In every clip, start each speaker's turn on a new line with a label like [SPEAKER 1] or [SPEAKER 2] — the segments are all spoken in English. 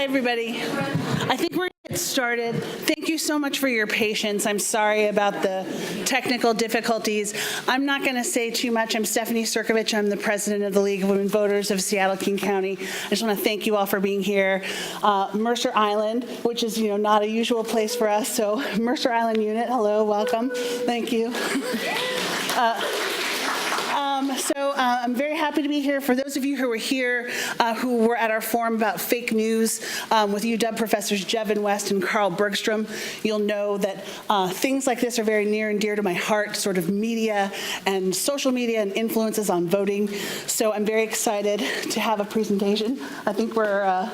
[SPEAKER 1] Hi, everybody. I think we're going to get started. Thank you so much for your patience. I'm sorry about the technical difficulties. I'm not going to say too much. I'm Stephanie Sirkovich. I'm the president of the League of Women Voters of Seattle-King County. I just want to thank you all for being here. Mercer Island, which is, not a usual place for us. So Mercer Island unit, hello, welcome. Thank you. I'm very happy to be here. For those of you who were here, who were at our forum about fake news with UW professors Jevin West and Carl Bergstrom, you'll know that things like this are very near and dear to my heart, sort of media and social media and influences on voting. So I'm very excited to have a presentation. I think we're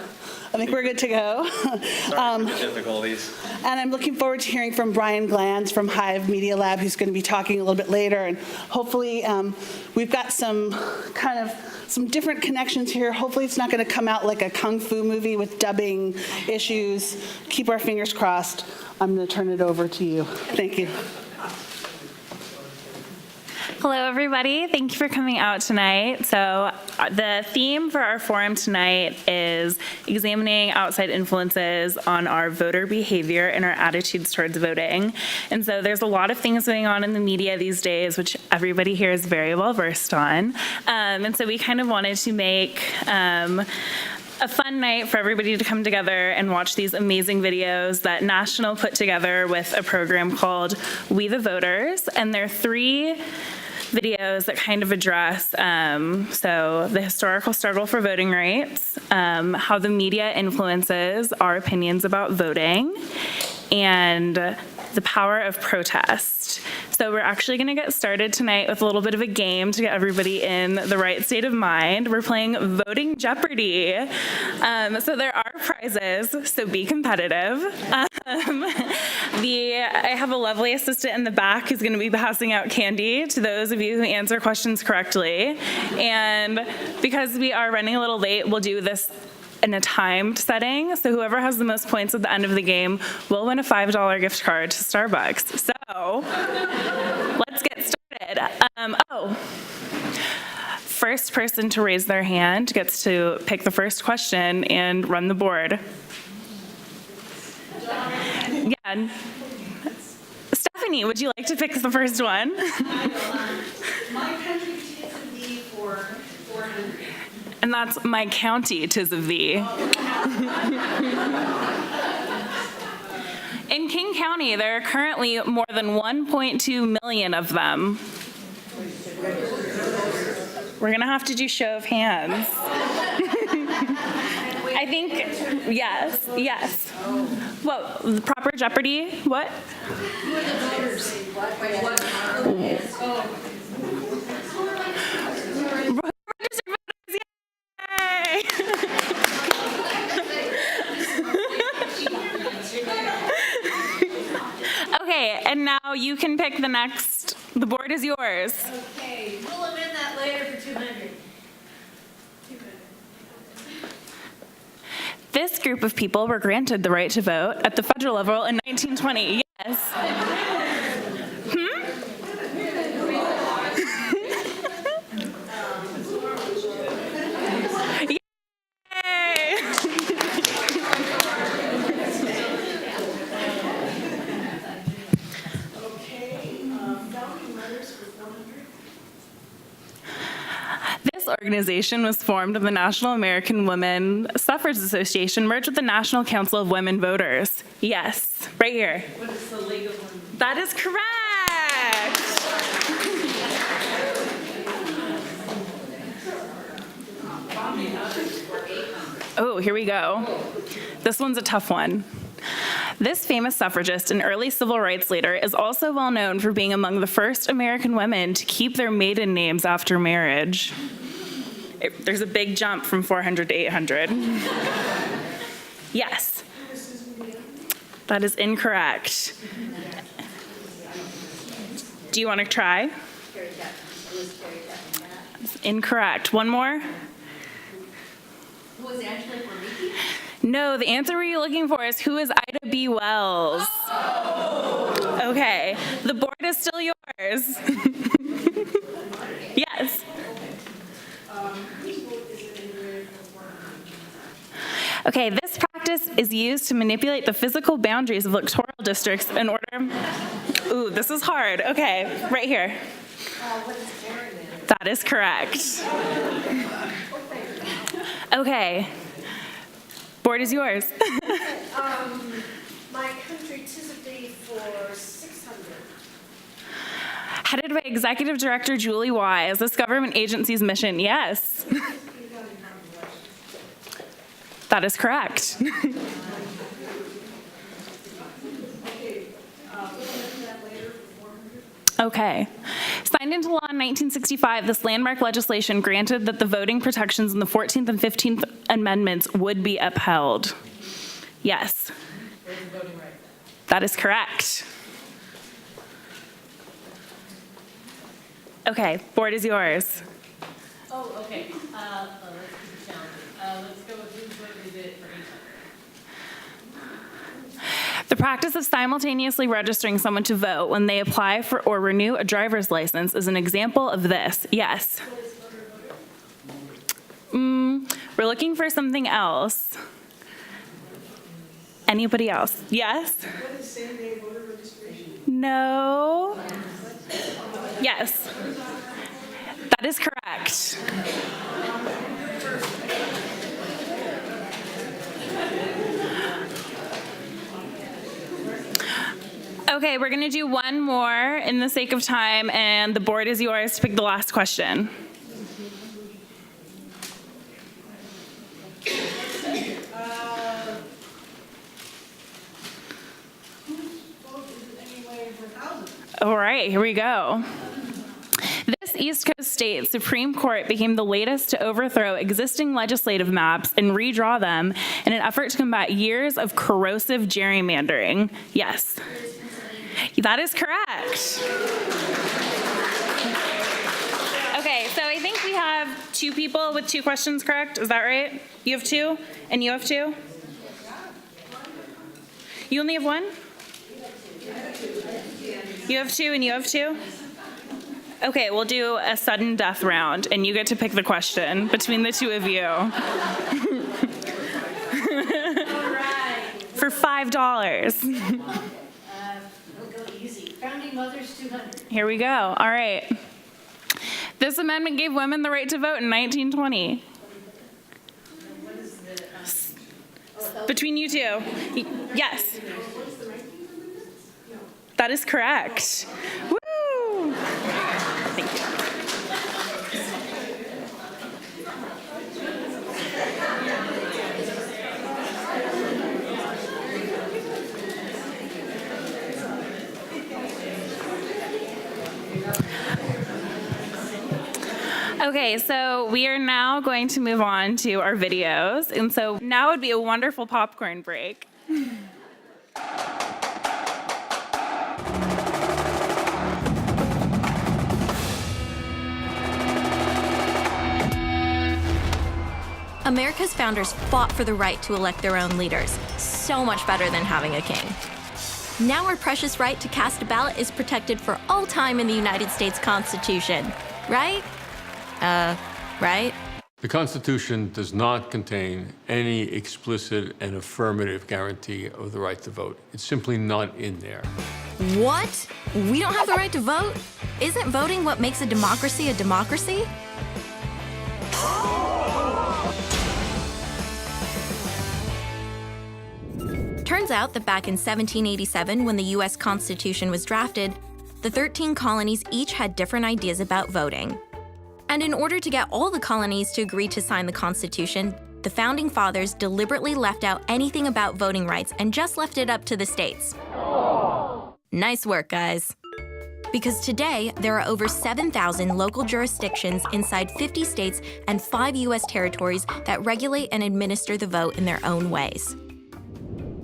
[SPEAKER 1] good to go.
[SPEAKER 2] Sorry for the difficulties.
[SPEAKER 1] And I'm looking forward to hearing from Brian Glanz from Hive Media Lab, who's going to be talking a little bit later. And hopefully we've got some different connections here. Hopefully it's not going to come out like a kung fu movie with dubbing issues. Keep our fingers crossed. I'm going to turn it over to you. Thank you.
[SPEAKER 3] Hello, everybody. Thank you for coming out tonight. So the theme for our forum tonight is examining outside influences on our voter behavior and our attitudes towards voting. And so there's a lot of things going on in the media these days, which everybody here is very well versed on. And so we kind of wanted to make a fun night for everybody to come together and watch these amazing videos that National put together with a program called We the Voters. And there are 3 videos that kind of address so the historical struggle for voting rights, how the media influences our opinions about voting, and the power of protest. So we're actually going to get started tonight with a little bit of a game to get everybody in the right state of mind. We're playing Voting Jeopardy. So there are prizes, so be competitive. I have a lovely assistant in the back who's going to be passing out candy to those of you who answer questions correctly. And because we are running a little late, we'll do this in a timed setting. So whoever has the most points at the end of the game will win a $5 gift card to Starbucks. So let's get started. First person to raise their hand gets to pick the first question and run the board. Yeah. Stephanie, would you like to pick the first one?
[SPEAKER 4] My country tis of thee for 400.
[SPEAKER 3] And that's my county, tis of thee. In King County, there are currently more than 1.2 million of them. We're going to have to do show of hands. I think, yes. What, the proper Jeopardy? What?
[SPEAKER 4] Who are the voters?
[SPEAKER 3] Yay! Okay, and now you can pick the next. The board is yours.
[SPEAKER 4] Okay, we'll amend that later for 200.
[SPEAKER 3] This group of people were granted the right to vote at the federal level in 1920. Yes. This organization was formed when the National American Women Suffrage Association merged with the National Council of Women Voters. Yes, right here.
[SPEAKER 4] What is the League of Women?
[SPEAKER 3] That is correct. Oh, here we go. This one's a tough one. This famous suffragist and early civil rights leader is also well known for being among the first American women to keep their maiden names after marriage. There's a big jump from 400 to 800. Yes. That is incorrect. Do you want to try? It's incorrect. One more?
[SPEAKER 4] Was Angela Cormicky?
[SPEAKER 3] No, the answer were you looking for is who is Ida B. Wells? Oh. Okay, the board is still yours. Yes. Okay, this practice is used to manipulate the physical boundaries of electoral districts in order... Ooh, this is hard. Okay, right here. That is correct. Okay. Board is yours.
[SPEAKER 4] My country, 'tis a day for 600.
[SPEAKER 3] Headed by Executive Director Julie Wise, this government agency's mission, yes. That is correct. Okay. Signed into law in 1965, this landmark legislation granted that the voting protections in the 14th and 15th Amendments would be upheld. Yes. That is correct. Okay, board is yours.
[SPEAKER 5] Oh, okay. Let's keep it challenging. Let's go with whose vote is it for each other?
[SPEAKER 3] The practice of simultaneously registering someone to vote when they apply for or renew a driver's license is an example of this. Yes. We're looking for something else. Anybody else? Yes?
[SPEAKER 4] What is same-day voter registration?
[SPEAKER 3] No. Yes. That is correct. Okay, we're going to do one more in the sake of time, and the board is yours to pick the last question. All right, here we go. This East Coast state Supreme Court became the latest to overthrow existing legislative maps and redraw them in an effort to combat years of corrosive gerrymandering. Yes. That is correct. Okay, so I think we have 2 people with 2 questions correct. Is that right? You have 2, and you have 2? You only have 1? You have 2, and you have 2? Okay, we'll do a sudden death round, and you get to pick the question between the 2 of you. For $5.
[SPEAKER 5] We'll go easy. Founding Mothers 200.
[SPEAKER 3] Here we go. All right. This amendment gave women the right to vote in 1920.
[SPEAKER 5] What is the,
[SPEAKER 3] Between you 2. Yes. That is correct. Woo! Thank you. Okay, so we are now going to move on to our videos. And so now would be a wonderful popcorn break.
[SPEAKER 6] America's founders fought for the right to elect their own leaders, so much better than having a king. Now our precious right to cast a ballot is protected for all time in the United States Constitution, right? Right?
[SPEAKER 7] The Constitution does not contain any explicit and affirmative guarantee of the right to vote. It's simply not in there.
[SPEAKER 6] What? We don't have the right to vote? Isn't voting what makes a democracy a democracy? Turns out that back in 1787, when the U.S. Constitution was drafted, the 13 colonies each had different ideas about voting. And in order to get all the colonies to agree to sign the Constitution, the Founding Fathers deliberately left out anything about voting rights and just left it up to the states. Nice work, guys. Because today, there are over 7,000 local jurisdictions inside 50 states and 5 U.S. territories that regulate and administer the vote in their own ways.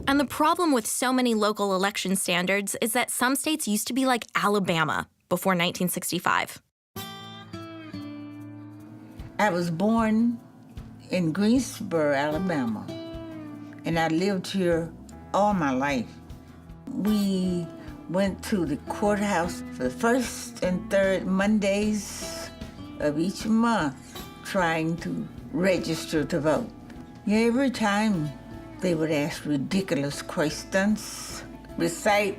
[SPEAKER 6] And the problem with so many local election standards is that some states used to be like Alabama before 1965.
[SPEAKER 8] I was born in Greensboro, Alabama, and I lived here all my life. We went to the courthouse for the first and third Mondays of each month trying to register to vote. Every time They would ask ridiculous questions, recite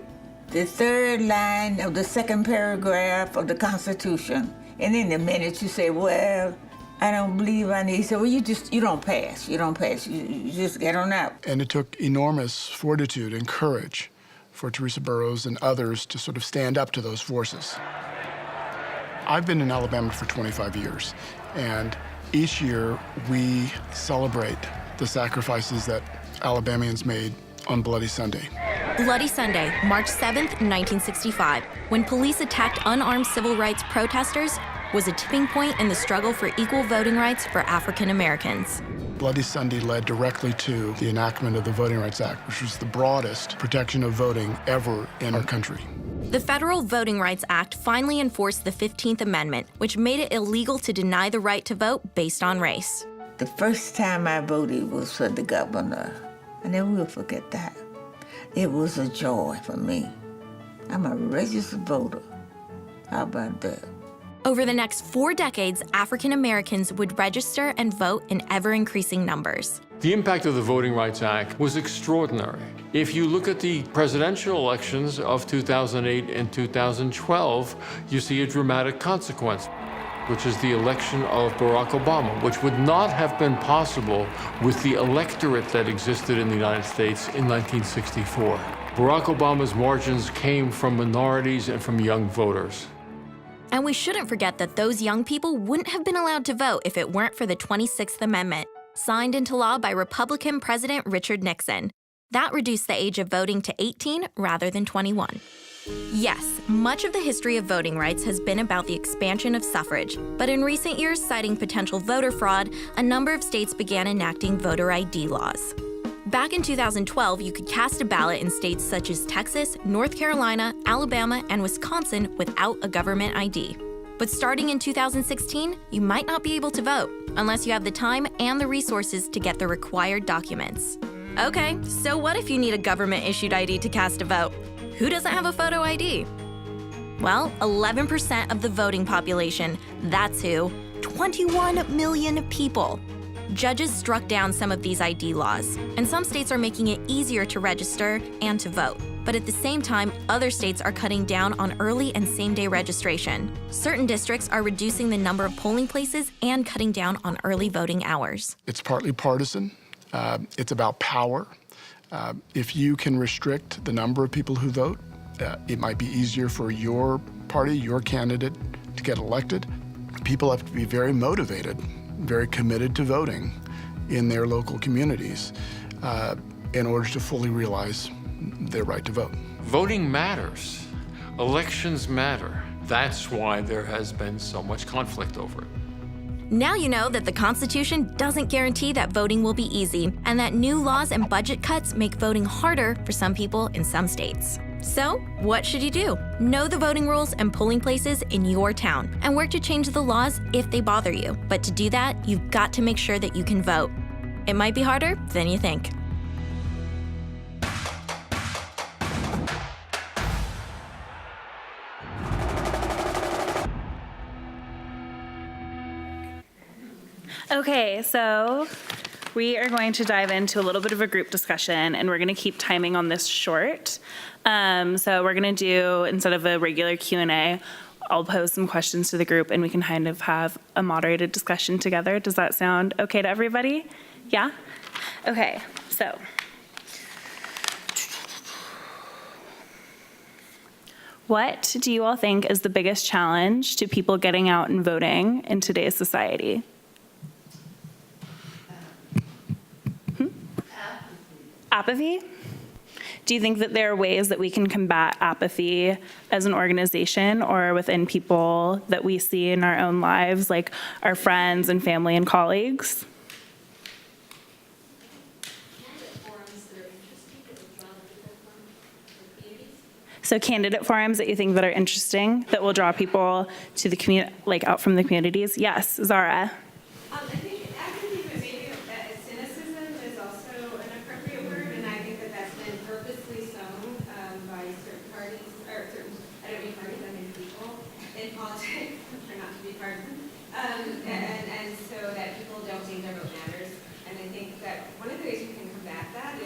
[SPEAKER 8] the third line of the second paragraph of the Constitution. And in a minute you say, well, I don't believe I need, so you don't pass, you just get on out.
[SPEAKER 9] And it took enormous fortitude and courage for Teresa Burrows and others to sort of stand up to those forces. I've been in Alabama for 25 years, and each year we celebrate the sacrifices that Alabamians made on Bloody Sunday.
[SPEAKER 6] Bloody Sunday, March 7th, 1965, when police attacked unarmed civil rights protesters, was a tipping point in the struggle for equal voting rights for African Americans.
[SPEAKER 9] Bloody Sunday led directly to the enactment of the Voting Rights Act, which was the broadest protection of voting ever in our country.
[SPEAKER 6] The Federal Voting Rights Act finally enforced the 15th Amendment, which made it illegal to deny the right to vote based on race.
[SPEAKER 8] The first time I voted was for the governor. I never will forget that. It was a joy for me. I'm a registered voter. How about that?
[SPEAKER 6] Over the next 4 decades, African Americans would register and vote in ever-increasing numbers.
[SPEAKER 7] The impact of the Voting Rights Act was extraordinary. If you look at the presidential elections of 2008 and 2012, you see a dramatic consequence, which is the election of Barack Obama, which would not have been possible with the electorate that existed in the United States in 1964. Barack Obama's margins came from minorities and from young voters.
[SPEAKER 6] And we shouldn't forget that those young people wouldn't have been allowed to vote if it weren't for the 26th Amendment, signed into law by Republican President Richard Nixon. That reduced the age of voting to 18 rather than 21. Yes, much of the history of voting rights has been about the expansion of suffrage, but in recent years, citing potential voter fraud, a number of states began enacting voter ID laws. Back in 2012, you could cast a ballot in states such as Texas, North Carolina, Alabama, and Wisconsin without a government ID. But starting in 2016, you might not be able to vote unless you have the time and the resources to get the required documents. Okay, so what if you need a government-issued ID to cast a vote? Who doesn't have a photo ID? Well, 11% of the voting population, that's who, 21 million people. Judges struck down some of these ID laws, and some states are making it easier to register and to vote. But at the same time, other states are cutting down on early and same-day registration. Certain districts are reducing the number of polling places and cutting down on early voting hours.
[SPEAKER 9] It's partly partisan. It's about power. If you can restrict the number of people who vote, it might be easier for your party, your candidate, to get elected. People have to be very motivated, very committed to voting in their local communities in order to fully realize their right to vote.
[SPEAKER 7] Voting matters. Elections matter. That's why there has been so much conflict over it.
[SPEAKER 6] Now you know that the Constitution doesn't guarantee that voting will be easy, and that new laws and budget cuts make voting harder for some people in some states. So, what should you do? Know the voting rules and polling places in your town, and work to change the laws if they bother you. But to do that, you've got to make sure that you can vote. It might be harder than you think.
[SPEAKER 3] Okay, so we are going to dive into a little bit of a group discussion, and we're going to keep timing on this short. So we're going to do, instead of a regular Q&A, I'll pose some questions to the group, and we can kind of have a moderated discussion together. Does that sound okay to everybody? Yeah? Okay, so. What do you all think is the biggest challenge to people getting out and voting in today's society? Apathy? Do you think that there are ways that we can combat apathy as an organization or within people that we see in our own lives, like our friends and family and colleagues? So candidate forums that you think that are interesting, that will draw people to the community, like out from the communities? Yes, Zara.
[SPEAKER 4] I think apathy, but maybe cynicism is also an appropriate word, and I think that that's been purposely sown by certain parties, or certain, I don't mean parties, I mean people in politics, try not to be partisan, and so that people don't think their vote matters. And I think that one of the ways you can combat that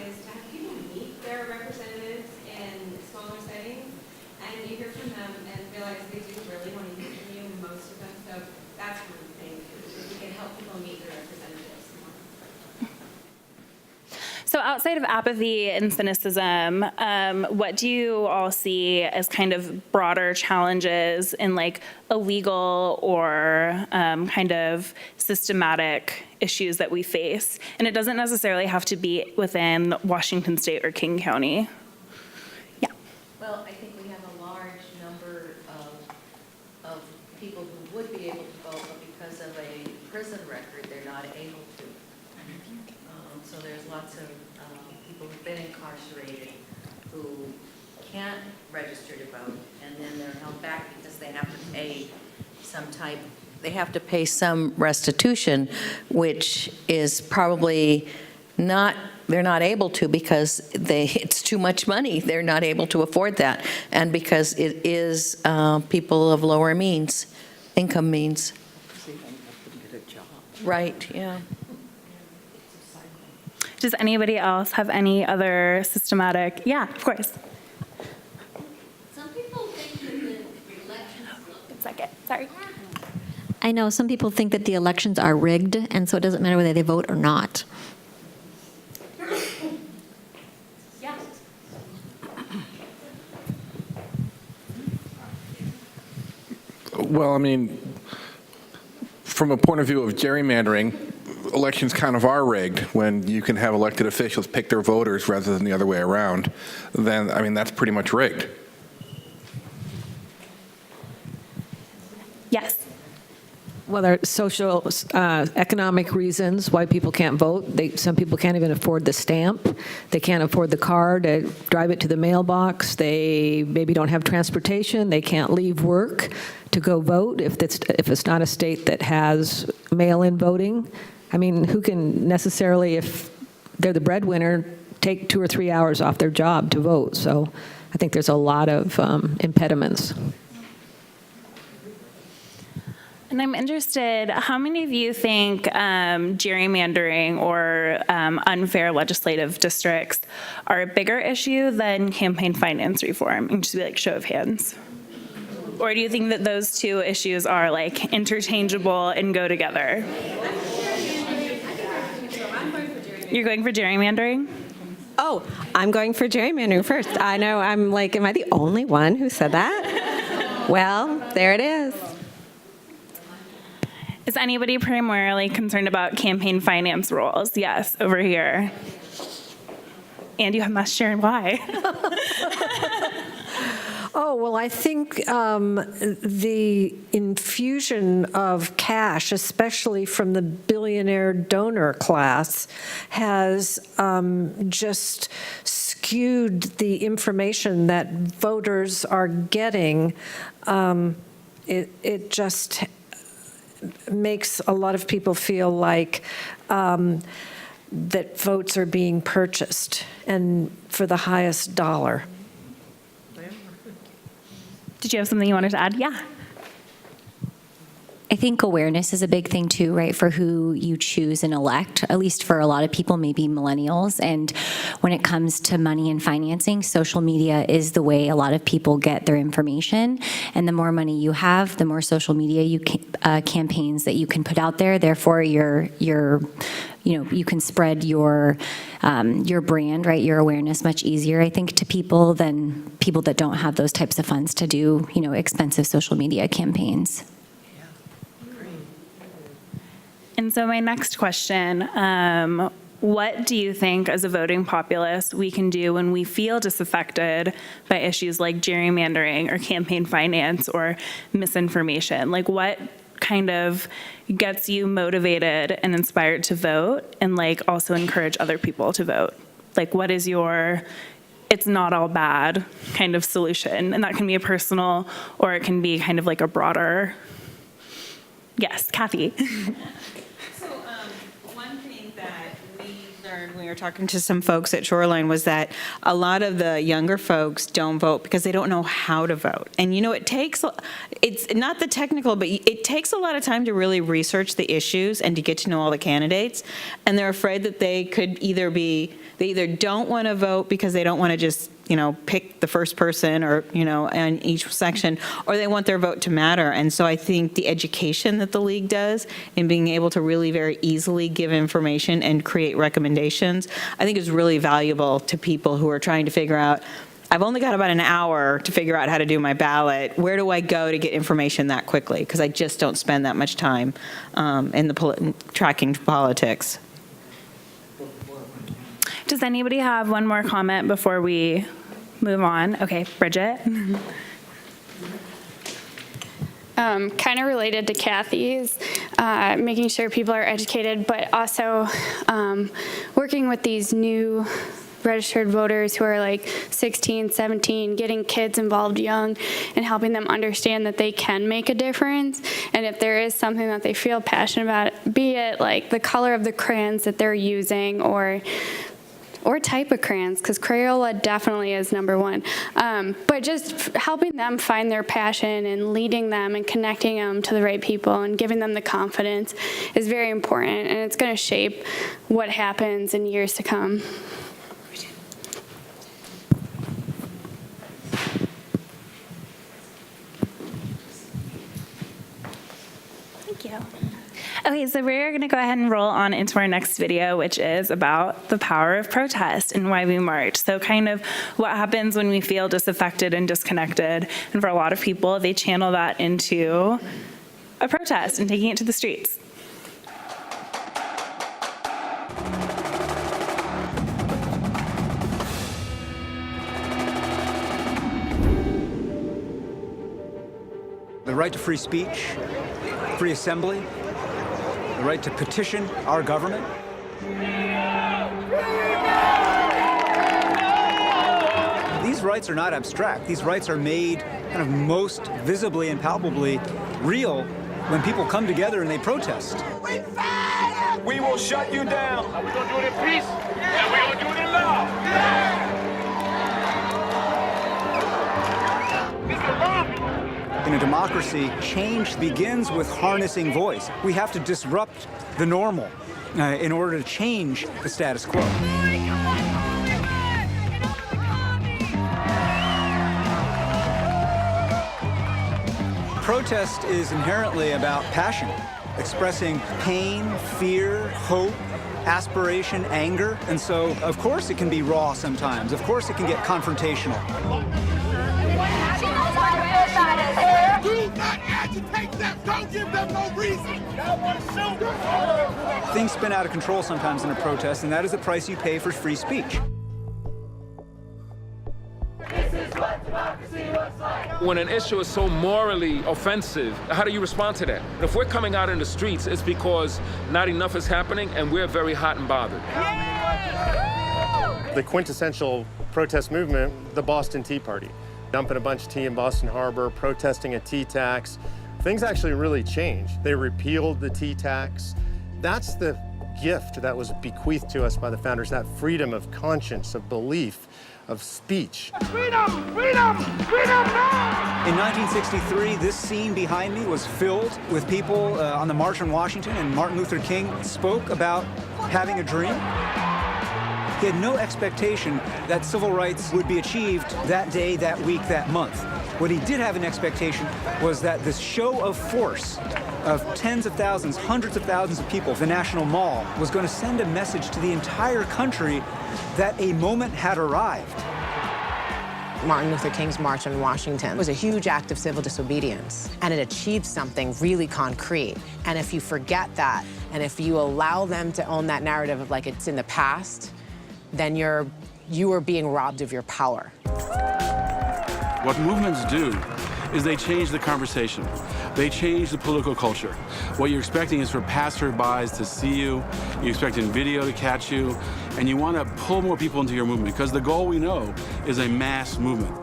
[SPEAKER 4] you hear from them and realize they do really want to hear from you, most of them, so that's one thing, is we can help people meet their representatives more.
[SPEAKER 3] So outside of apathy and cynicism, what do you all see as kind of broader challenges in like illegal or kind of systematic issues that we face? And it doesn't necessarily have to be within Washington State or King County. Yeah.
[SPEAKER 10] Well, I think we have a large number of people who would be able to vote, but because of a prison record, they're not able to. So there's lots of people who've been incarcerated who can't register to vote, and then they're held back because they have to pay some restitution, which is probably not, they're not able to because it's too much money. They're not able to afford that. And because it is people of lower income means. Right, yeah.
[SPEAKER 3] Does anybody else have any other systematic? Yeah, of course.
[SPEAKER 10] Some people think that the elections.
[SPEAKER 3] One second, sorry.
[SPEAKER 11] I know some people think that the elections are rigged, and so it doesn't matter whether they vote or not.
[SPEAKER 3] Yeah.
[SPEAKER 12] Well, I mean, from a point of view of gerrymandering, elections kind of are rigged when you can have elected officials pick their voters rather than the other way around. Then, I mean, that's pretty much rigged.
[SPEAKER 3] Yes.
[SPEAKER 13] Well, there are social, economic reasons why people can't vote. Some people can't even afford the stamp. They can't afford the car to drive it to the mailbox. They maybe don't have transportation. They can't leave work to go vote if it's not a state that has mail-in voting. I mean, who can necessarily, if they're the breadwinner, take 2 or 3 hours off their job to vote? So I think there's a lot of impediments.
[SPEAKER 3] And I'm interested, how many of you think gerrymandering or unfair legislative districts are a bigger issue than campaign finance reform? And just be like, show of hands. Or do you think that those two issues are like interchangeable and go together? You're going for gerrymandering?
[SPEAKER 14] Oh, I'm going for gerrymandering first. I know, I'm like, am I the only one who said that? Well, there it is.
[SPEAKER 3] Is anybody primarily concerned about campaign finance rules? Yes, over here. And you must share why.
[SPEAKER 13] Oh, well, I think the infusion of cash, especially from the billionaire donor class, has just skewed the information that voters are getting. It just makes a lot of people feel like that votes are being purchased and for the highest dollar.
[SPEAKER 3] Did you have something you wanted to add? Yeah.
[SPEAKER 11] I think awareness is a big thing too, right, for who you choose and elect, at least for a lot of people, maybe millennials. And when it comes to money and financing, social media is the way a lot of people get their information. And the more money you have, the more social media campaigns that you can put out there. Therefore, you can spread your brand, right, your awareness much easier, I think, to people than people that don't have those types of funds to do, expensive social media campaigns.
[SPEAKER 3] And so my next question, what do you think as a voting populace we can do when we feel disaffected by issues like gerrymandering or campaign finance or misinformation? Like what kind of gets you motivated and inspired to vote and like also encourage other people to vote? Like what is your it's not all bad kind of solution? And that can be a personal or it can be kind of like a broader. Yes, Kathy.
[SPEAKER 14] When we were talking to some folks at Shoreline was that a lot of the younger folks don't vote because they don't know how to vote. And it's not the technical, but it takes a lot of time to really research the issues and to get to know all the candidates. And they're afraid that they could they either don't want to vote because they don't want to just pick the first person or, in each section, or they want their vote to matter. And so I think the education that the league does in being able to really very easily give information and create recommendations, I think is really valuable to people who are trying to figure out, I've only got about an hour to figure out how to do my ballot. Where do I go to get information that quickly? Because I just don't spend that much time in tracking politics.
[SPEAKER 3] Does anybody have one more comment before we move on? Okay, Bridget.
[SPEAKER 15] Kind of related to Kathy's, making sure people are educated, but also working with these new registered voters who are like 16, 17, getting kids involved young and helping them understand that they can make a difference. And if there is something that they feel passionate about, be it like the color of the crayons that they're using or type of crayons, because Crayola definitely is number one. But just helping them find their passion and leading them and connecting them to the right people and giving them the confidence is very important, and it's going to shape what happens in years to come.
[SPEAKER 3] Thank you. Okay, so we're going to go ahead and roll on into our next video, which is about the power of protest and why we march. So kind of what happens when we feel disaffected and disconnected. And for a lot of people, they channel that into a protest and taking it to the streets.
[SPEAKER 16] The right to free speech, free assembly, the right to petition our government. These rights are not abstract. These rights are made kind of most visibly and palpably real when people come together and they protest.
[SPEAKER 17] We will shut you down. Are we going to do it in peace? And we're going to do it in love.
[SPEAKER 16] In a democracy, change begins with harnessing voice. We have to disrupt the normal in order to change the status quo. Protest is inherently about passion, expressing pain, fear, hope, aspiration, anger. And so, of course, it can be raw sometimes. Of course, it can get confrontational.
[SPEAKER 17] Do not agitate them. Don't give them no reason.
[SPEAKER 16] Things spin out of control sometimes in a protest, and that is the price you pay for free speech.
[SPEAKER 17] This is what democracy looks like.
[SPEAKER 18] When an issue is so morally offensive, how do you respond to that? If we're coming out in the streets, it's because not enough is happening and we're very hot and bothered.
[SPEAKER 19] The quintessential protest movement, the Boston Tea Party. Dumping a bunch of tea in Boston Harbor, protesting a tea tax. Things actually really changed. They repealed the tea tax. That's the gift that was bequeathed to us by the founders, that freedom of conscience, of belief, of speech.
[SPEAKER 17] Freedom! Freedom! Freedom now!
[SPEAKER 16] In 1963, this scene behind me was filled with people on the March on Washington, and Martin Luther King spoke about having a dream. He had no expectation that civil rights would be achieved that day, that week, that month. What he did have an expectation was that this show of force of tens of thousands, hundreds of thousands of people, the National Mall, was going to send a message to the entire country that a moment had arrived.
[SPEAKER 20] Martin Luther King's March on Washington was a huge act of civil disobedience, and it achieved something really concrete. And if you forget that, and if you allow them to own that narrative of like it's in the past, then you are being robbed of your power.
[SPEAKER 21] What movements do is they change the conversation. They change the political culture. What you're expecting is for passerbys to see you, you're expecting video to catch you, and you want to pull more people into your movement, because the goal, we know, is a mass movement.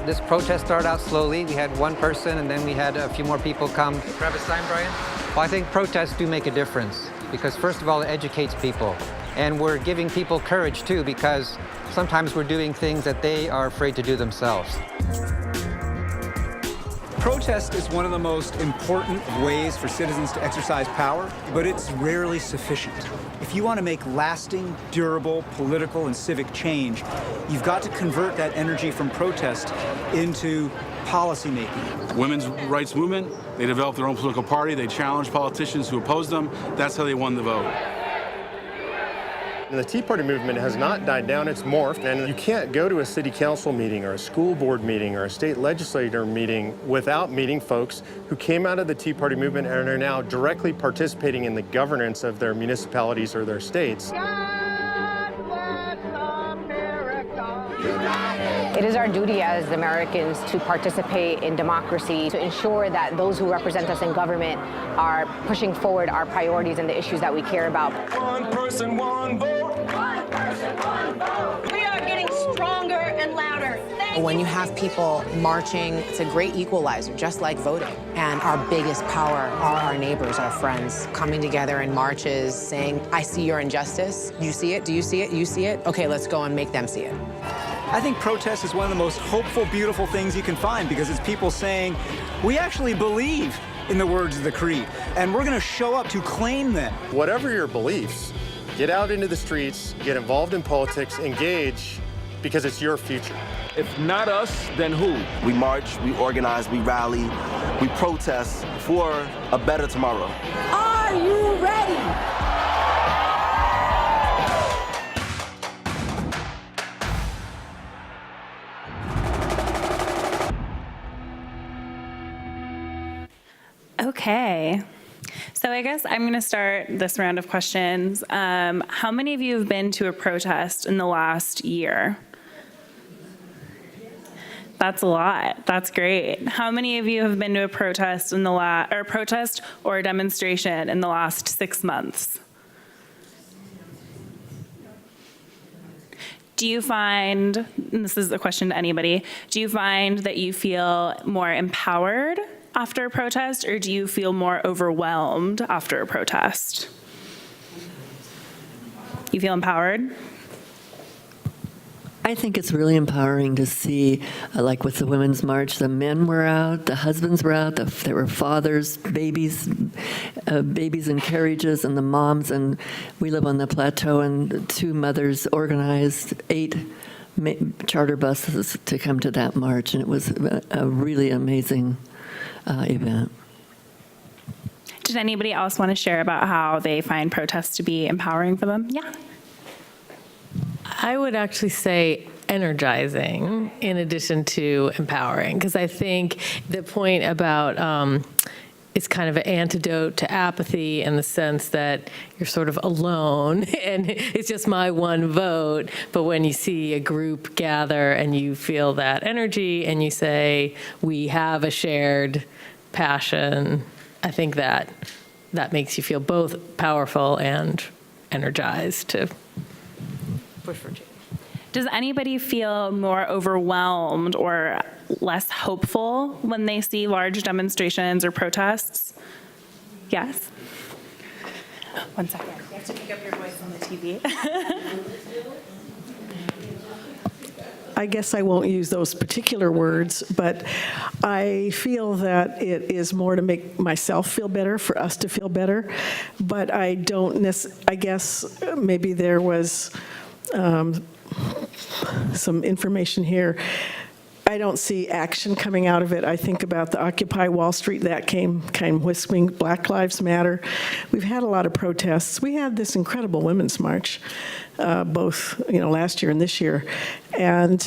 [SPEAKER 22] This protest started out slowly. We had one person, and then we had a few more people come. Grab a sign, Brian? Well, I think protests do make a difference, because first of all, it educates people. And we're giving people courage, too, because sometimes we're doing things that they are afraid to do themselves.
[SPEAKER 16] Protest is one of the most important ways for citizens to exercise power, but it's rarely sufficient. If you want to make lasting, durable political and civic change, you've got to convert that energy from protest into policymaking.
[SPEAKER 21] Women's rights movement, they developed their own political party, they challenged politicians who opposed them. That's how they won the vote.
[SPEAKER 19] And the Tea Party movement has not died down, it's morphed, and you can't go to a city council meeting or a school board meeting or a state legislature meeting without meeting folks who came out of the Tea Party movement and are now directly participating in the governance of their municipalities or their states.
[SPEAKER 20] It is our duty as Americans to participate in democracy, to ensure that those who represent us in government are pushing forward our priorities and the issues that we care about.
[SPEAKER 17] One person, one vote. One person, one vote.
[SPEAKER 1] We are getting stronger and louder.
[SPEAKER 20] When you have people marching, it's a great equalizer, just like voting. And our biggest power are our neighbors, our friends, coming together in marches, saying, I see your injustice. You see it? Do you see it? You see it? Okay, let's go and make them see it.
[SPEAKER 16] I think protest is one of the most hopeful, beautiful things you can find because it's people saying, we actually believe in the words of the creed, and we're going to show up to claim them.
[SPEAKER 19] Whatever your beliefs, get out into the streets, get involved in politics, engage, because it's your future.
[SPEAKER 18] If not us, then who?
[SPEAKER 2] We march, we organize, we rally, we protest for a better tomorrow.
[SPEAKER 1] Are you ready?
[SPEAKER 3] Okay. So I guess I'm going to start this round of questions. How many of you have been to a protest in the last year? That's a lot. That's great. How many of you have been to a protest in the protest or a demonstration in the last 6 months? Do you find, and this is a question to anybody, do you find that you feel more empowered after a protest, or do you feel more overwhelmed after a protest? You feel empowered?
[SPEAKER 23] I think it's really empowering to see, like with the Women's March, the men were out, the husbands were out, there were fathers, babies in carriages, and the moms, and we live on the plateau, and 2 mothers organized 8 charter buses to come to that march, and it was a really amazing event.
[SPEAKER 3] Did anybody else want to share about how they find protests to be empowering for them? Yeah.
[SPEAKER 5] I would actually say energizing in addition to empowering, because I think the point about it's kind of an antidote to apathy in the sense that you're sort of alone and it's just my one vote. But when you see a group gather and you feel that energy and you say, we have a shared passion, I think that makes you feel both powerful and energized to push for change.
[SPEAKER 3] Does anybody feel more overwhelmed or less hopeful when they see large demonstrations or protests? Yes? One second. You have to pick up your voice on the TV.
[SPEAKER 24] I guess I won't use those particular words, but I feel that it is more to make myself feel better, for us to feel better. But I don't I guess maybe there was some information here. I don't see action coming out of it. I think about the Occupy Wall Street, that came whispering, Black Lives Matter. We've had a lot of protests. We had this incredible Women's March, both last year and this year. And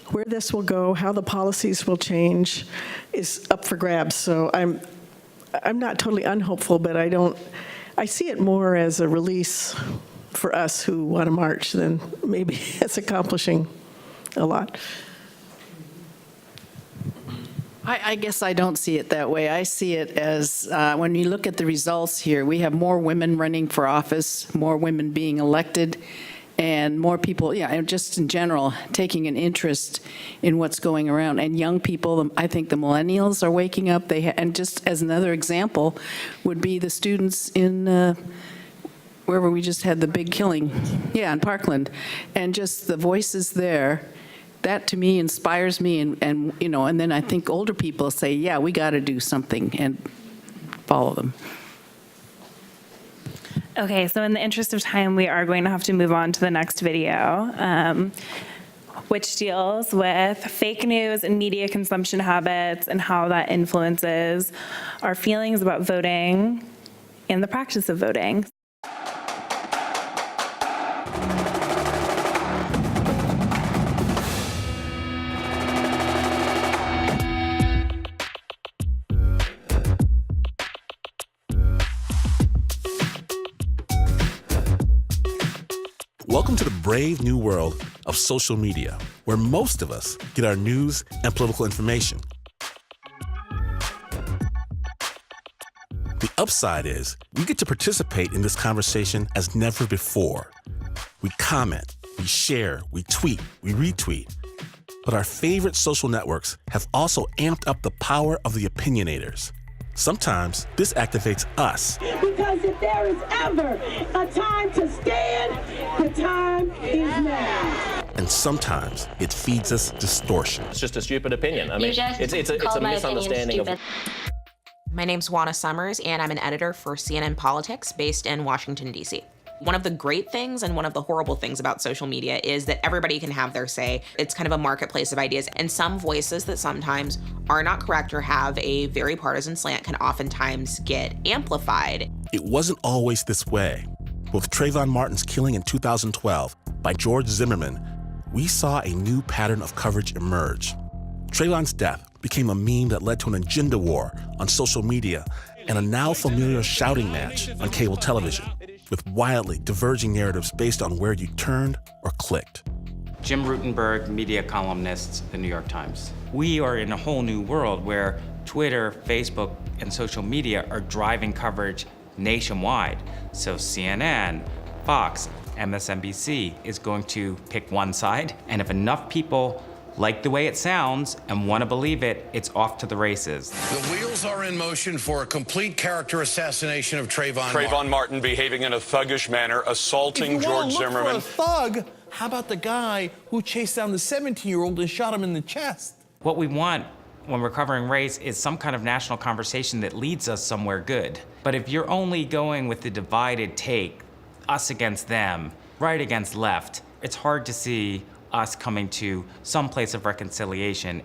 [SPEAKER 24] where this will go, how the policies will change is up for grabs. So I'm not totally unhopeful, but I see it more as a release for us who want to march than maybe as accomplishing a lot.
[SPEAKER 25] I guess I don't see it that way. I see it as when you look at the results here, we have more women running for office, more women being elected, and more people, and just in general, taking an interest in what's going around. And young people, I think the millennials are waking up. And just as another example would be the students in wherever we just had the big killing, in Parkland, and just the voices there that to me inspires me, and you know, and then I think older people say, yeah, we got to do something, and follow them.
[SPEAKER 3] Okay, so in the interest of time, we are going to have to move on to the next video, which deals with fake news and media consumption habits and how that influences our feelings about voting and the practice of voting.
[SPEAKER 4] Welcome to the brave new world of social media, where most of us get our news and political information. The upside is we get to participate in this conversation as never before. We comment, we share, we tweet, we retweet. But our favorite social networks have also amped up the power of the opinionators. Sometimes this activates us.
[SPEAKER 1] Because if there is ever a time to stand, the time is now.
[SPEAKER 4] And sometimes it feeds us distortion.
[SPEAKER 6] It's just a stupid opinion. I mean, it's a misunderstanding of...
[SPEAKER 20] My name's Juana Summers, and I'm an editor for CNN Politics based in Washington, D.C. One of the great things and one of the horrible things about social media is that everybody can have their say. It's kind of a marketplace of ideas, and some voices that sometimes are not correct or have a very partisan slant can oftentimes get amplified.
[SPEAKER 4] It wasn't always this way. With Trayvon Martin's killing in 2012 by George Zimmerman, we saw a new pattern of coverage emerge. Trayvon's death became a meme that led to an agenda war on social media and a now familiar shouting match on cable television, with wildly diverging narratives based on where you turned or clicked.
[SPEAKER 7] Jim Rutenberg, media columnist, The New York Times. We are in a whole new world where Twitter, Facebook, and social media are driving coverage nationwide. So CNN, Fox, MSNBC is going to pick one side, and if enough people like the way it sounds and want to believe it, it's off to the races.
[SPEAKER 8] The wheels are in motion for a complete character assassination of Trayvon Martin.
[SPEAKER 17] Trayvon Martin behaving in a thuggish manner, assaulting George Zimmerman.
[SPEAKER 9] For a thug, how about the guy who chased down the 17-year-old and shot him in the chest?
[SPEAKER 7] What we want when we're covering race is some kind of national conversation that leads us somewhere good. But if you're only going with the divided take, us against them, right against left, it's hard to see us coming to some place of reconciliation.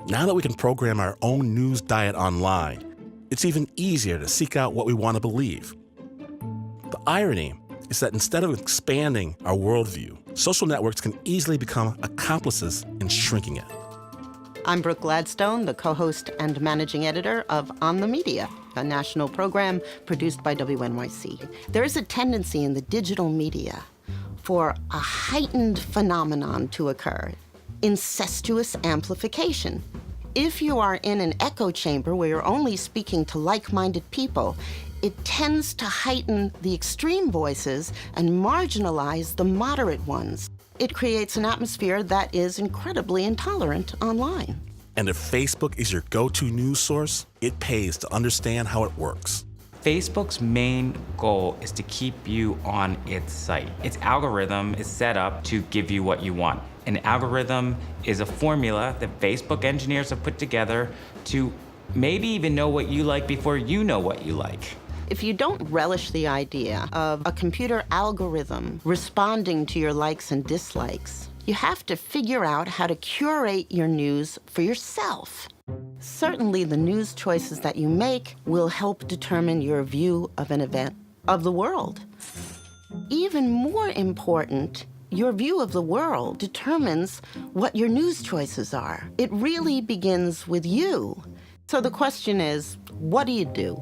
[SPEAKER 4] Now that we can program our own news diet online, it's even easier to seek out what we want to believe. The irony is that instead of expanding our worldview, social networks can easily become accomplices in shrinking it.
[SPEAKER 26] I'm Brooke Gladstone, the co-host and managing editor of On the Media, a national program produced by WNYC. There is a tendency in the digital media for a heightened phenomenon to occur, incestuous amplification. If you are in an echo chamber where you're only speaking to like-minded people, it tends to heighten the extreme voices and marginalize the moderate ones. It creates an atmosphere that is incredibly intolerant online.
[SPEAKER 4] And if Facebook is your go-to news source, it pays to understand how it works.
[SPEAKER 7] Facebook's main goal is to keep you on its site. Its algorithm is set up to give you what you want. An algorithm is a formula that Facebook engineers have put together to maybe even know what you like before you know what you like.
[SPEAKER 26] If you don't relish the idea of a computer algorithm responding to your likes and dislikes, you have to figure out how to curate your news for yourself. Certainly, the news choices that you make will help determine your view of an event, of the world. Even more important, your view of the world determines what your news choices are. It really begins with you. So the question is, what do you do?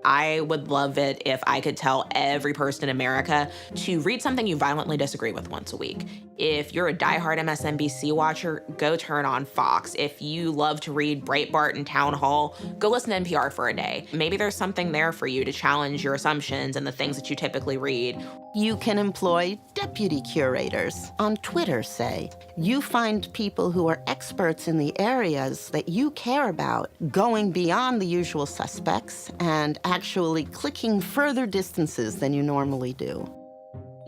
[SPEAKER 20] I would love it if I could tell every person in America to read something you violently disagree with once a week. If you're a diehard MSNBC watcher, go turn on Fox. If you love to read Breitbart and Town Hall, go listen to NPR for a day. Maybe there's something there for you to challenge your assumptions and the things that you typically read.
[SPEAKER 26] You can employ deputy curators on Twitter, say. You find people who are experts in the areas that you care about, going beyond the usual suspects and actually clicking further distances than you normally do.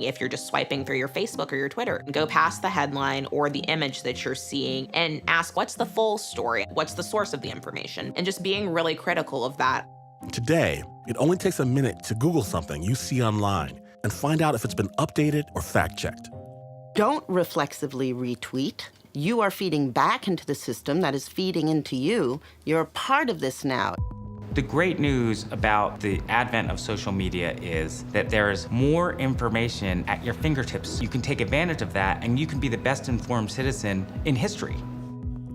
[SPEAKER 10] If you're just swiping through your Facebook or your Twitter, go past the headline or the image that you're seeing and ask, what's the full story? What's the source of the information? And just being really critical of that.
[SPEAKER 4] Today, it only takes a minute to Google something you see online and find out if it's been updated or fact-checked.
[SPEAKER 26] Don't reflexively retweet. You are feeding back into the system that is feeding into you. You're a part of this now.
[SPEAKER 7] The great news about the advent of social media is that there's more information at your fingertips. You can take advantage of that, and you can be the best informed citizen in history.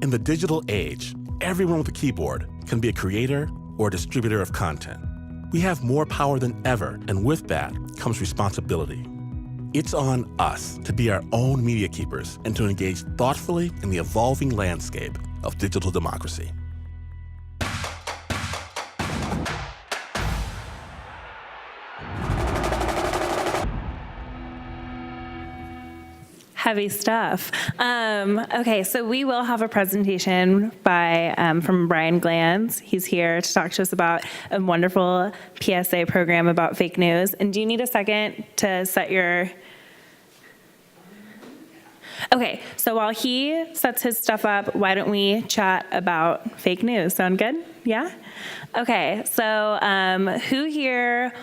[SPEAKER 4] In the digital age, everyone with a keyboard can be a creator or a distributor of content. We have more power than ever, and with that comes responsibility. It's on us to be our own media keepers and to engage thoughtfully in the evolving landscape of digital democracy.
[SPEAKER 3] Heavy stuff. Okay, so we will have a presentation from Brian Glanz. He's here to talk to us about a wonderful PSA program about fake news. And do you need a second to set your... Okay, so while he sets his stuff up, why don't we chat about fake news? Sound good? Yeah? Okay, so who here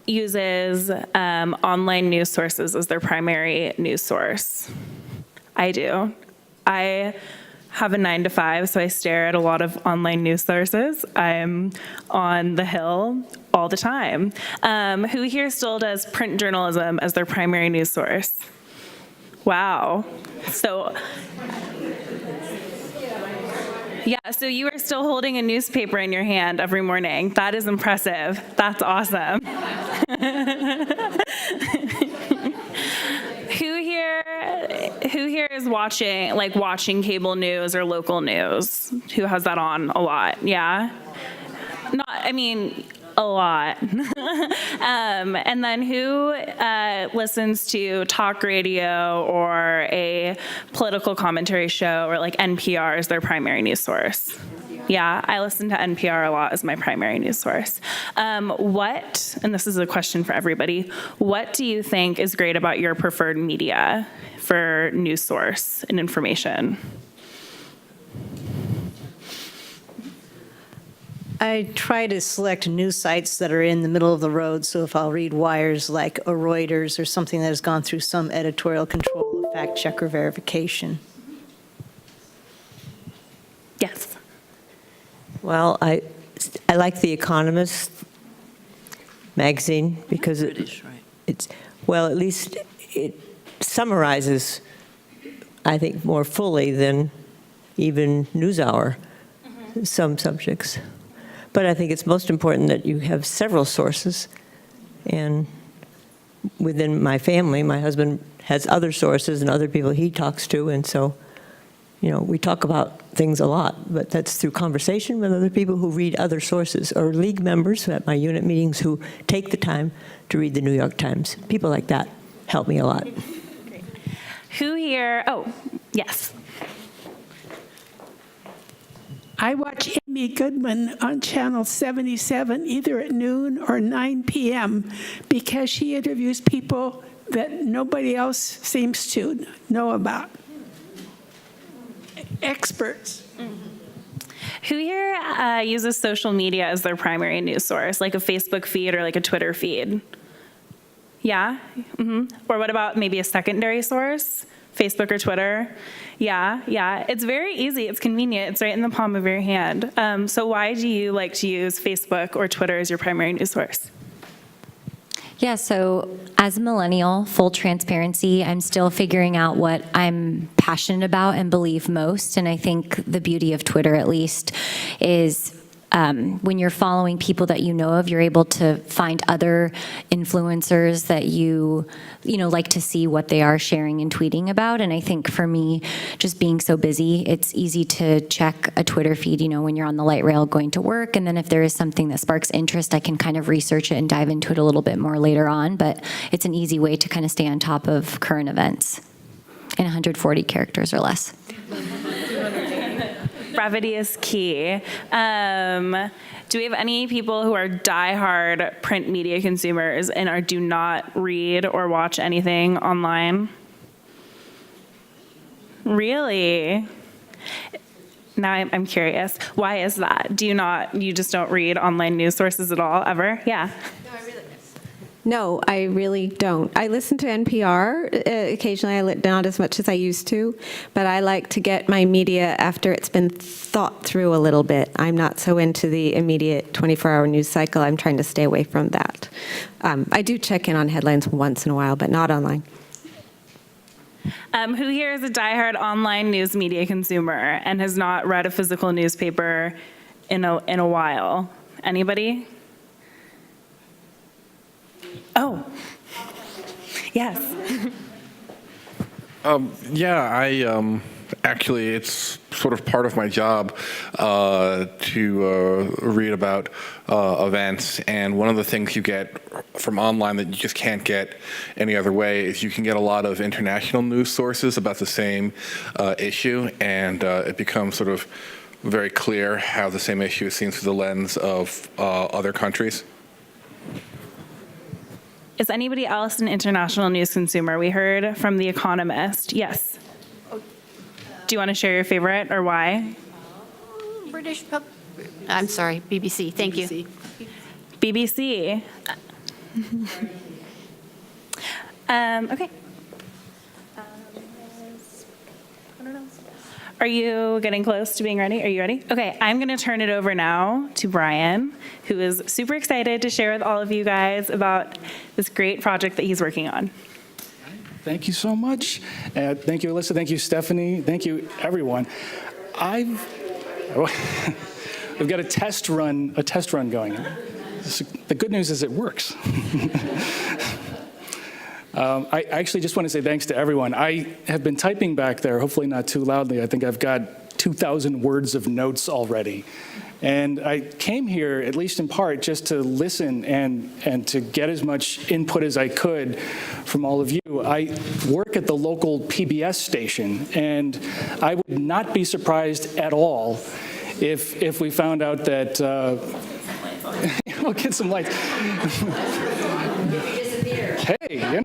[SPEAKER 3] uses online news sources as their primary news source? I do. I have a 9-to-5, so I stare at a lot of online news sources. I'm on the Hill all the time. Who here still does print journalism as their primary news source? Wow. So, yeah, so you are still holding a newspaper in your hand every morning. That is impressive. That's awesome. Who here is watching cable news or local news? Who has that on a lot? Yeah? A lot. And then who listens to talk radio or a political commentary show or like NPR as their primary news source? Yeah, I listen to NPR a lot as my primary news source. And this is a question for everybody, what do you think is great about your preferred media for news source and information?
[SPEAKER 11] I try to select news sites that are in the middle of the road, so if I'll read wires like a Reuters or something that has gone through some editorial control of fact check or verification.
[SPEAKER 3] Yes.
[SPEAKER 12] Well, I like The Economist magazine because it's well, at least it summarizes, I think, more fully than even NewsHour, some subjects. But I think it's most important that you have several sources. And within my family, my husband has other sources and other people he talks to. And so, we talk about things a lot, but that's through conversation with other people who read other sources, or league members at my unit meetings who take the time to read the New York Times. People like that help me a lot.
[SPEAKER 3] Great. Who here? Oh, yes.
[SPEAKER 13] I watch Amy Goodman on Channel 77 either at noon or 9 p.m. because she interviews people that nobody else seems to know about. Experts.
[SPEAKER 3] Who here uses social media as their primary news source, like a Facebook feed or like a Twitter feed? Yeah? Or what about maybe a secondary source? Facebook or Twitter? Yeah. It's very easy. It's convenient. It's right in the palm of your hand. So why do you like to use Facebook or Twitter as your primary news source?
[SPEAKER 14] Yeah, so as a millennial, full transparency, I'm still figuring out what I'm passionate about and believe most. And I think the beauty of Twitter, at least, is when you're following people that you know of, you're able to find other influencers that you like to see what they are sharing and tweeting about. And I think for me, just being so busy, it's easy to check a Twitter feed, when you're on the light rail going to work. And then if there is something that sparks interest, I can kind of research it and dive into it a little bit more later on. But it's an easy way to kind of stay on top of current events in 140 characters or less.
[SPEAKER 3] Brevity is key. Do we have any people who are diehard print media consumers and do not read or watch anything online? Really? Now I'm curious. Why is that? You just don't read online news sources at all, ever? Yeah.
[SPEAKER 15] No, I really don't. I listen to NPR occasionally, not as much as I used to, but I like to get my media after it's been thought through a little bit. I'm not so into the immediate 24-hour news cycle. I'm trying to stay away from that. I do check in on headlines once in a while, but not online.
[SPEAKER 3] Who here is a diehard online news media consumer and has not read a physical newspaper in a while? Anybody? Oh, yes.
[SPEAKER 16] Yeah, actually, it's sort of part of my job to read about events, and one of the things you get from online that you just can't get any other way is you can get a lot of international news sources about the same issue, and it becomes sort of very clear how the same issue is seen through the lens of other countries.
[SPEAKER 3] Is anybody else an international news consumer? We heard from The Economist. Yes. Do you want to share your favorite or why?
[SPEAKER 18] I'm sorry, BBC. Thank you.
[SPEAKER 3] BBC. Okay. Are you getting close to being ready? Are you ready? Okay, I'm going to turn it over now to Brian, who is super excited to share with all of you guys about this great project that he's working on.
[SPEAKER 19] Thank you so much. Thank you, Alyssa. Thank you, Stephanie. Thank you, everyone. We've got a test run going. The good news is it works. I actually just want to say thanks to everyone. I have been typing back there, hopefully not too loudly. I think I've got 2,000 words of notes already. And I came here, at least in part, just to listen and to get as much input as I could from all of you. I work at the local PBS station, and I would not be surprised at all if we found out that, we'll get some lights. Hey, you know.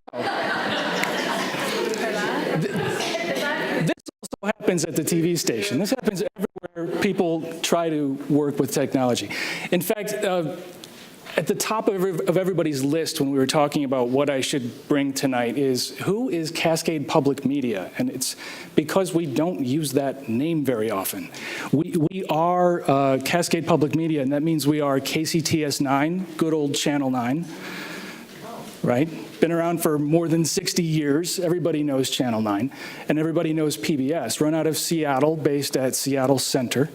[SPEAKER 19] This also happens at the TV station. This happens everywhere people try to work with technology. In fact, at the top of everybody's list when we were talking about what I should bring tonight is who is Cascade Public Media? And it's because we don't use that name very often. We are Cascade Public Media, and that means we are KCTS 9, good old Channel 9. Right? Been around for more than 60 years. Everybody knows Channel 9, and everybody knows PBS, run out of Seattle, based at Seattle Center.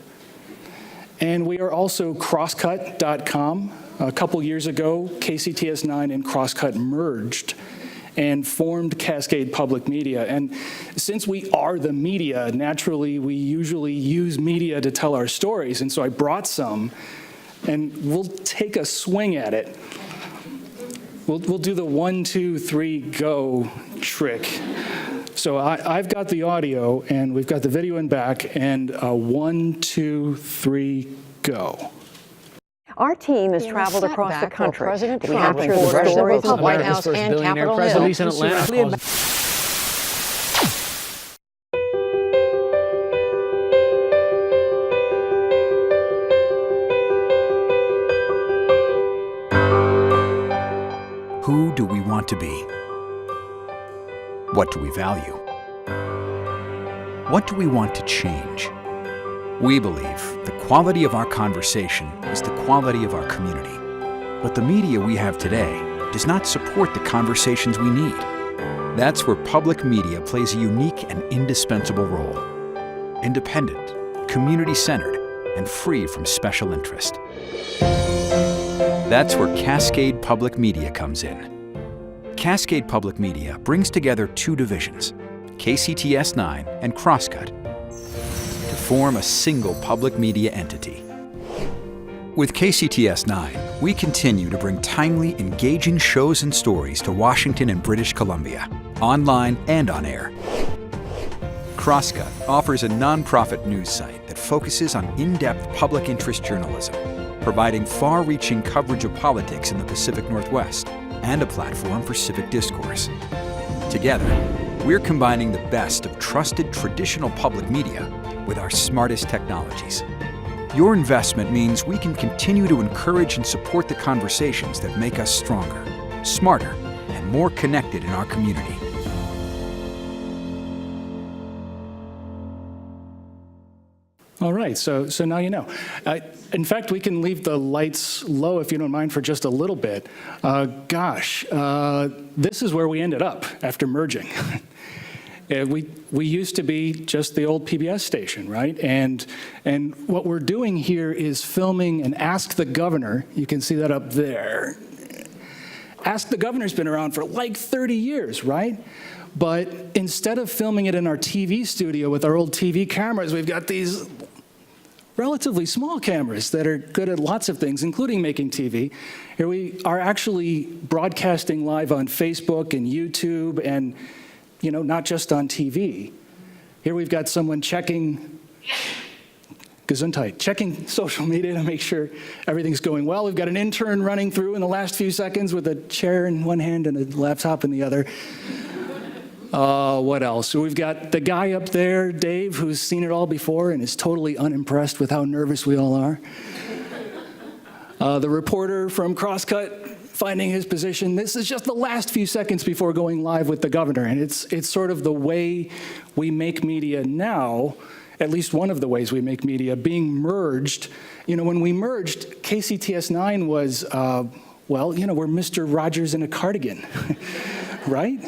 [SPEAKER 19] And we are also Crosscut.com. A couple years ago, KCTS 9 and Crosscut merged and formed Cascade Public Media. And since we are the media, naturally, we usually use media to tell our stories. And so I brought some, and we'll take a swing at it. We'll do the 1, 2, 3, go trick. So I've got the audio, and we've got the video in back, and 1, 2, 3, go.
[SPEAKER 21] Our team has traveled across the country.
[SPEAKER 22] President
[SPEAKER 21] We
[SPEAKER 22] Trump
[SPEAKER 21] captured the stories
[SPEAKER 22] of
[SPEAKER 21] of White House and Capitol Hill.
[SPEAKER 22] in Atlanta.
[SPEAKER 27] Who do we want to be? What do we value? What do we want to change? We believe the quality of our conversation is the quality of our community. But the media we have today does not support the conversations we need. That's where public media plays a unique and indispensable role. Independent, community-centered, and free from special interest. That's where Cascade Public Media comes in. Cascade Public Media brings together two divisions, KCTS 9 and Crosscut, to form a single public media entity. With KCTS 9, we continue to bring timely, engaging shows and stories to Washington and British Columbia, online and on air. Crosscut offers a nonprofit news site that that focuses on in-depth public interest journalism, providing far-reaching coverage of politics in the Pacific Northwest, and a platform for civic discourse. Together, we're combining the best of trusted traditional public media with our smartest technologies. Your investment means we can continue to encourage and support the conversations that make us stronger, smarter, and more connected in our community.
[SPEAKER 19] All right, so now you know. In fact, we can leave the lights low if you don't mind for just a little bit. This is where we ended up after merging. We used to be just the old PBS station, right? And what we're doing here is filming an Ask the Governor. You can see that up there. Ask the Governor's been around for like 30 years, right? But instead of filming it in our TV studio with our old TV cameras, we've got these relatively small cameras that are good at lots of things, including making TV. Here we are actually broadcasting live on Facebook and YouTube and, you know, not just on TV. Here we've got someone checking social media to make sure everything's going well. We've got an intern running through in the last few seconds with a chair in one hand and a laptop in the other. What else? So we've got the guy up there, Dave, who's seen it all before and is totally unimpressed with how nervous we all are. The reporter from Crosscut finding his position. This is just the last few seconds before going live with the governor, and it's sort of the way we make media now, at least one of the ways we make media, being merged. You know, when we merged, KCTS9 was, well, you know, we're Mr. Rogers in a cardigan, right?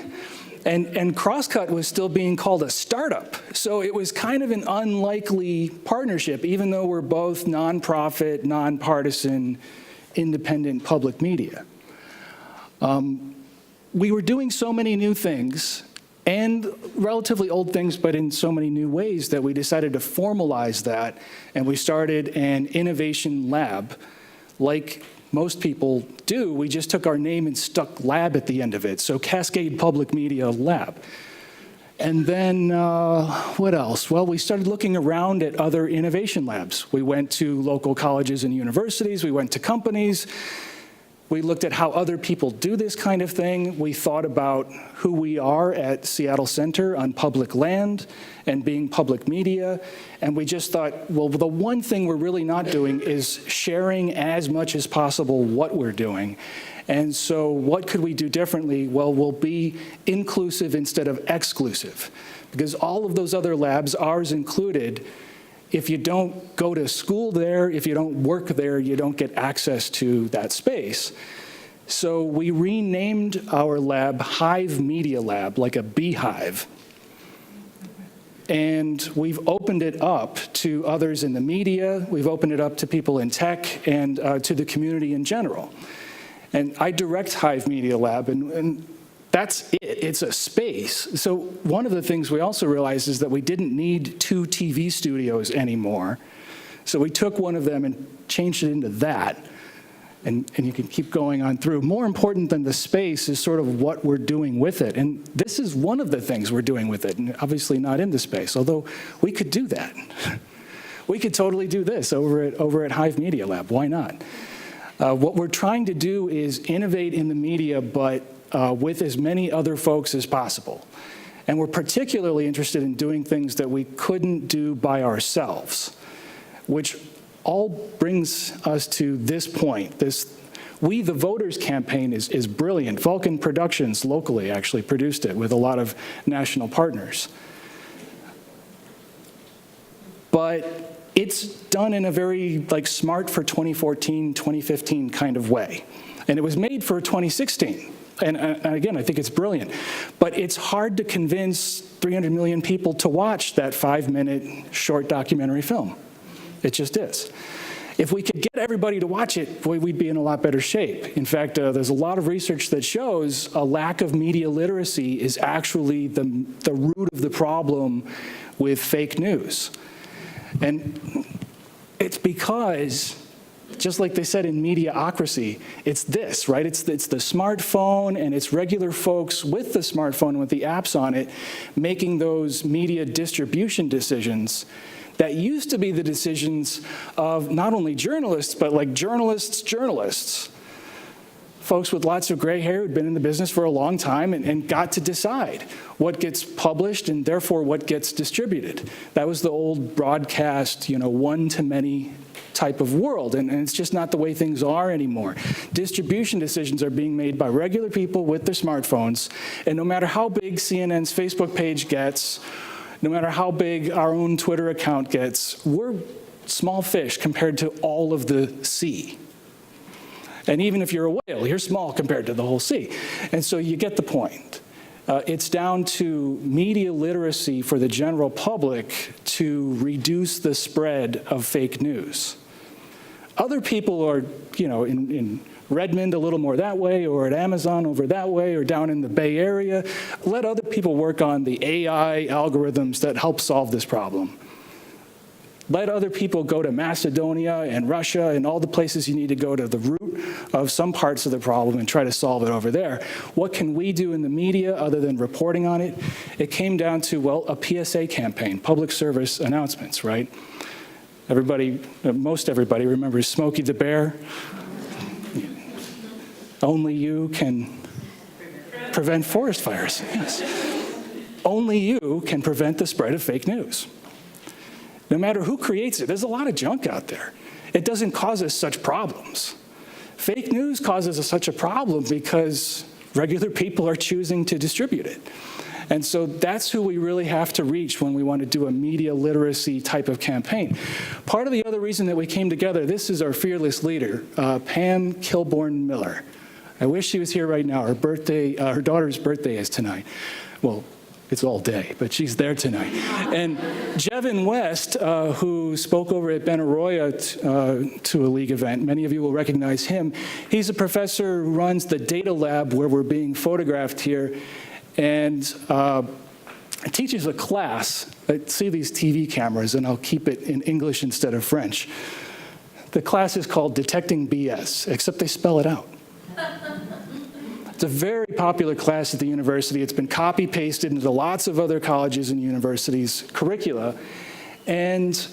[SPEAKER 19] And Crosscut was still being called a startup. So it was kind of an unlikely partnership, even though we're both nonprofit, nonpartisan, independent public media. We were doing so many new things and relatively old things, but in so many new ways that we decided to formalize that, and we started an innovation lab. Like most people do, we just took our name and stuck lab at the end of it, so Cascade Public Media Lab. And then what else? Well, we started looking around at other innovation labs. We went to local colleges and universities, we went to companies, we looked at how other people do this kind of thing. We thought about who we are at Seattle Center on public land and being public media. And we just thought, well, the one thing we're really not doing is sharing as much as possible what we're doing. And so what could we do differently? Well, we'll be inclusive instead of exclusive. Because all of those other labs, ours included, if you don't go to school there, if you don't work there, you don't get access to that space. So we renamed our lab Hive Media Lab, like a beehive. And we've opened it up to others in the media, we've opened it up to people in tech, and to the community in general. And I direct Hive Media Lab, and that's it. It's a space. So one of the things we also realized is that we didn't need 2 TV studios anymore. So we took one of them and changed it into that. And you can keep going on through. More important than the space is sort of what we're doing with it. And this is one of the things we're doing with it, and obviously not in the space, although we could do that. We could totally do this over at Hive Media Lab. Why not? What we're trying to do is innovate in the media, but with as many other folks as possible. And we're particularly interested in doing things that we couldn't do by ourselves, which all brings us to this point. This We the Voters campaign is brilliant. Vulcan Productions locally actually produced it with a lot of national partners. But it's done in a very smart for 2014, 2015 kind of way. And it was made for 2016. And again, I think it's brilliant. But it's hard to convince 300 million people to watch that 5-minute short documentary film. It just is. If we could get everybody to watch it, boy, we'd be in a lot better shape. In fact, there's a lot of research that shows a lack of media literacy is actually the root of the problem with fake news. And it's because, just like they said in Mediaocracy, it's this, right? It's the smartphone, and it's regular folks with the smartphone with the apps on it making those media distribution decisions that used to be the decisions of not only journalists, but like journalists. Folks with lots of gray hair who'd been in the business for a long time and got to decide what gets published and therefore what gets distributed. That was the old broadcast, one-to-many type of world, and it's just not the way things are anymore. Distribution decisions are being made by regular people with their smartphones, and no matter how big CNN's Facebook page gets, no matter how big our own Twitter account gets, we're small fish compared to all of the sea. And even if you're a whale, you're small compared to the whole sea. And so you get the point. It's down to media literacy for the general public to reduce the spread of fake news. Other people are, in Redmond a little more that way, or at Amazon over that way, or down in the Bay Area. Let other people work on the AI algorithms that help solve this problem. Let other people go to Macedonia and Russia and all the places you need to go to the root of some parts of the problem and try to solve it over there. What can we do in the media other than reporting on it? It came down to, well, a PSA campaign, public service announcements, right? Most everybody remembers Smokey the Bear. Only you can prevent forest fires. Yes. Only you can prevent the spread of fake news. No matter who creates it, there's a lot of junk out there. It doesn't cause us such problems. Fake news causes us such a problem because regular people are choosing to distribute it. And so that's who we really have to reach when we want to do a media literacy type of campaign. Part of the other reason that we came together, this is our fearless leader, Pam Kilborn Miller. I wish she was here right now. Her daughter's birthday is tonight. Well, it's all day, but she's there tonight. And Jevin West, who spoke over at Benaroya to a league event, many of you will recognize him. He's a professor who runs the data lab where we're being photographed here, and teaches a class. I see these TV cameras, and I'll keep it in English instead of French. The class is called Detecting BS, except they spell it out. It's a very popular class at the university. It's been copy-pasted into lots of other colleges and universities' curricula. And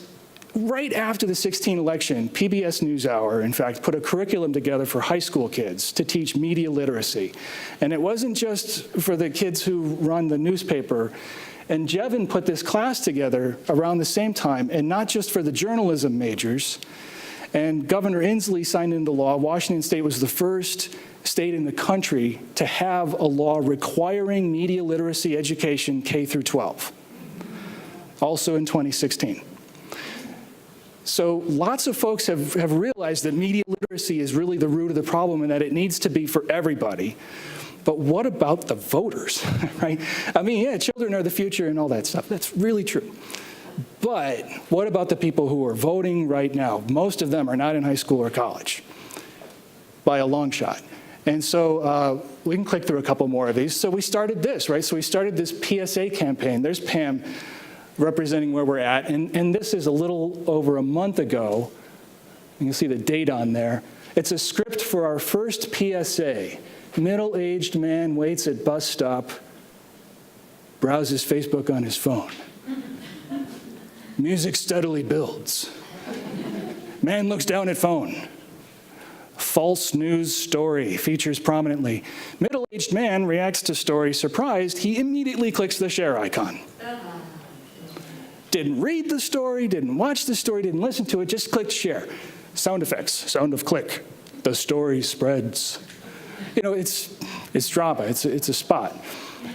[SPEAKER 19] right after the 2016 election, PBS NewsHour, in fact, put a curriculum together for high school kids to teach media literacy. And it wasn't just for the kids who run the newspaper. And Jevin put this class together around the same time, and not just for the journalism majors. And Governor Inslee signed into law. Washington State was the first state in the country to have a law requiring media literacy education K through 12, also in 2016. So lots of folks have realized that media literacy is really the root of the problem and that it needs to be for everybody. But what about the voters, right? I mean, yeah, children are the future and all that stuff. That's really true. But what about the people who are voting right now? Most of them are not in high school or college, by a long shot. And so we can click through a couple more of these. So we started this, right? So we started this PSA campaign. There's Pam representing where we're at. And this is a little over a month ago. You can see the date on there. It's a script for our first PSA. Middle-aged man waits at bus stop, browses Facebook on his phone. Music steadily builds. Man looks down at phone. False news story features prominently. Middle-aged man reacts to story surprised. He immediately clicks the share icon. Didn't read the story, didn't watch the story, didn't listen to it, just clicked share. Sound effects, sound of click. The story spreads. It's drama, it's a spot.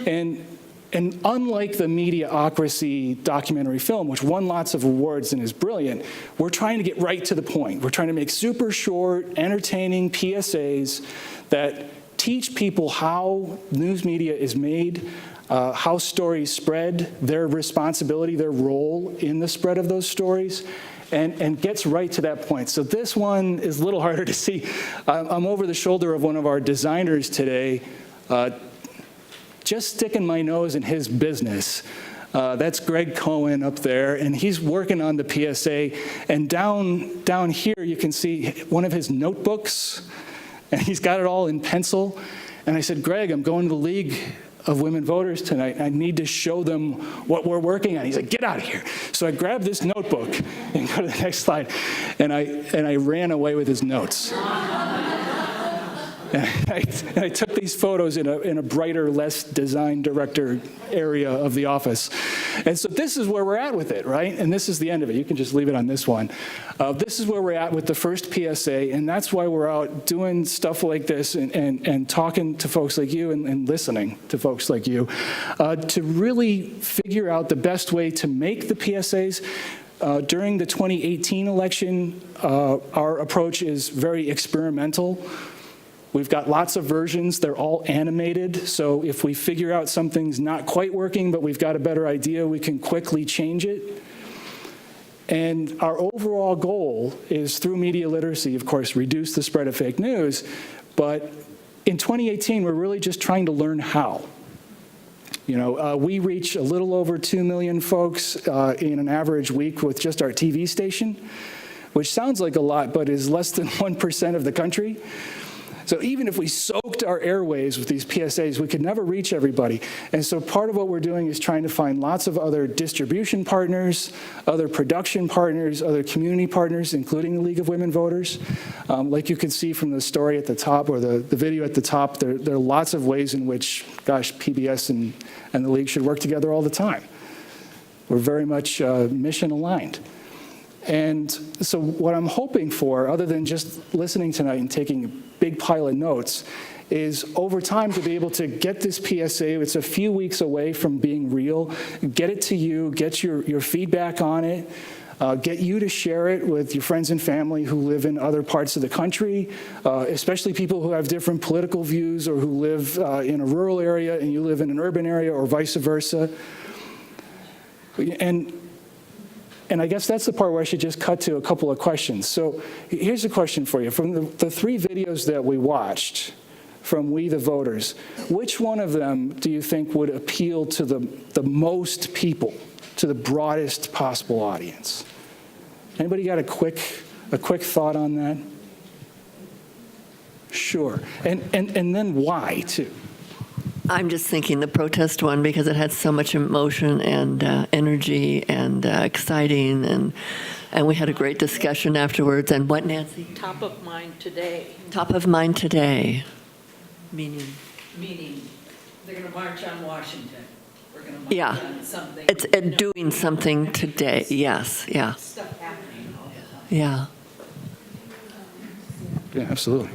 [SPEAKER 19] And unlike the Mediaocracy documentary film, which won lots of awards and is brilliant, we're trying to get right to the point. We're trying to make super short, entertaining PSAs that teach people how news media is made, how stories spread, their responsibility, their role in the spread of those stories, and gets right to that point. So this one is a little harder to see. I'm over the shoulder of one of our designers today, just sticking my nose in his business. That's Greg Cohen up there, and he's working on the PSA. And down here, you can see one of his notebooks, and he's got it all in pencil. And I said, Greg, I'm going to the league of women voters tonight. I need to show them what we're working on. He's like, get out of here. So I grabbed this notebook and go to the next slide, and I ran away with his notes. And I took these photos in a brighter, less design director area of the office. And so this is where we're at with it, right? And this is the end of it. You can just leave it on this one. This is where we're at with the first PSA, and that's why we're out doing stuff like this and talking to folks like you and listening to folks like you to really figure out the best way to make the PSAs. During the 2018 election, our approach is very experimental. We've got lots of versions. They're all animated. So if we figure out something's not quite working, but we've got a better idea, we can quickly change it. And our overall goal is, through media literacy, of course, reduce the spread of fake news. But in 2018, we're really just trying to learn how. You know, we reach a little over 2 million folks in an average week with just our TV station, which sounds like a lot, but is less than 1% of the country. So even if we soaked our airwaves with these PSAs, we could never reach everybody. And so part of what we're doing is trying to find lots of other distribution partners, other production partners, other community partners, including the League of Women Voters. Like you can see from the story at the top, or the video at the top, there are lots of ways in which, gosh, PBS and the League should work together all the time. We're very much mission aligned. And so what I'm hoping for, other than just listening tonight and taking a big pile of notes, is over time to be able to get this PSA, it's a few weeks away from being real, get it to you, get your feedback on it, get you to share it with your friends and family who live in other parts of the country, especially people who have different political views or who live in a rural area and you live in an urban area, or vice versa. And I guess that's the part where I should just cut to a couple of questions. So here's a question for you. From the 3 videos that we watched from We the Voters, which one of them do you think would appeal to the most people, to the broadest possible audience? Anybody got a quick thought on that? Sure. And then why, too?
[SPEAKER 12] I'm just thinking the protest one, because it had so much emotion and energy and exciting, and we had a great discussion afterwards. And what, Nancy?
[SPEAKER 11] Top of mind today.
[SPEAKER 12] Top of mind today. Meaning
[SPEAKER 11] they're going to march on Washington. We're going to march on something.
[SPEAKER 12] It's doing something today. Yes, yeah.
[SPEAKER 11] Stuff happening all the time.
[SPEAKER 12] Yeah.
[SPEAKER 19] Yeah, absolutely.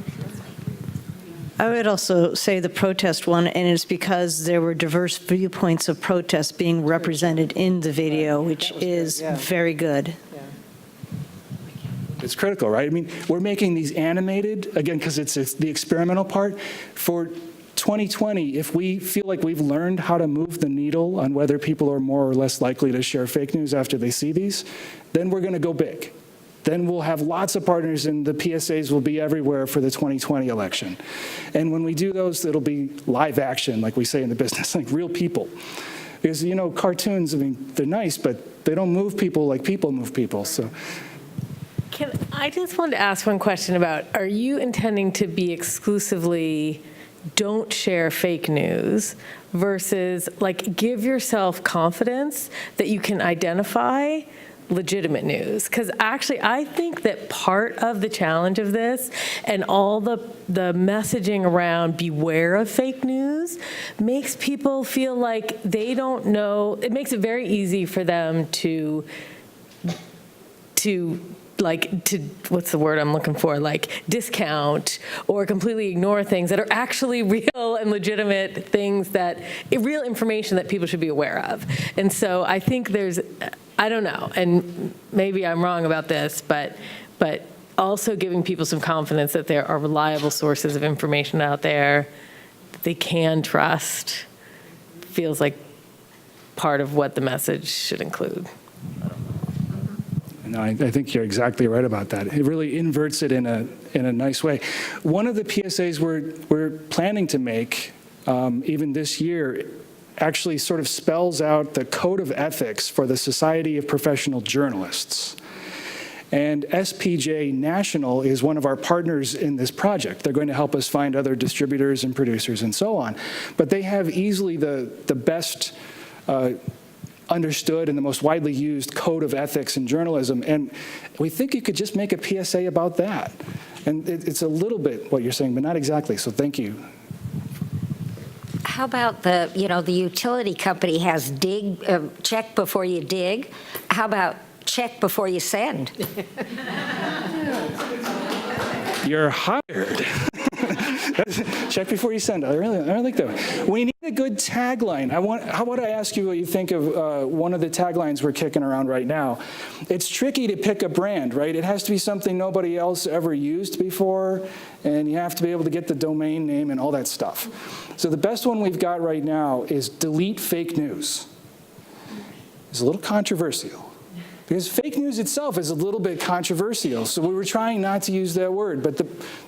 [SPEAKER 11] I would also say the protest one, and it's because there were diverse viewpoints of protest being represented in the video, which is very good.
[SPEAKER 19] It's critical, right? I mean, we're making these animated, again, because it's the experimental part. For 2020, if we feel like we've learned how to move the needle on whether people are more or less likely to share fake news after they see these, then we're going to go big. Then we'll have lots of partners, and the PSAs will be everywhere for the 2020 election. And when we do those, it'll be live action, like we say in the business, like real people. Because, you know, cartoons, I mean, they're nice, but they don't move people like people move people. So.
[SPEAKER 1] I just wanted to ask one question about, are you intending to be exclusively don't share fake news versus, like, give yourself confidence that you can identify legitimate news? Because actually, I think that part of the challenge of this and all the messaging around beware of fake news makes people feel like they don't know. It makes it very easy for them to what's the word I'm looking for? Like discount or completely ignore things that are actually real and legitimate things real information that people should be aware of. And so I think I don't know, and maybe I'm wrong about this, but also giving people some confidence that there are reliable sources of information out there that they can trust feels like part of what the message should include.
[SPEAKER 19] No, I think you're exactly right about that. It really inverts it in a nice way. One of the PSAs we're planning to make, even this year, actually sort of spells out the code of ethics for the Society of Professional Journalists. And SPJ National is one of our partners in this project. They're going to help us find other distributors and producers and so on. But they have easily the best understood and the most widely used code of ethics in journalism. And we think you could just make a PSA about that. And it's a little bit what you're saying, but not exactly. So thank you.
[SPEAKER 2] How about the utility company has check before you dig? How about check before you send?
[SPEAKER 19] You're hired. Check before you send. I like that. We need a good tagline. How about I ask you what you think of one of the taglines we're kicking around right now? It's tricky to pick a brand, right? It has to be something nobody else ever used before, and you have to be able to get the domain name and all that stuff. So the best one we've got right now is delete fake news. It's a little controversial. Because fake news itself is a little bit controversial, so we were trying not to use that word, but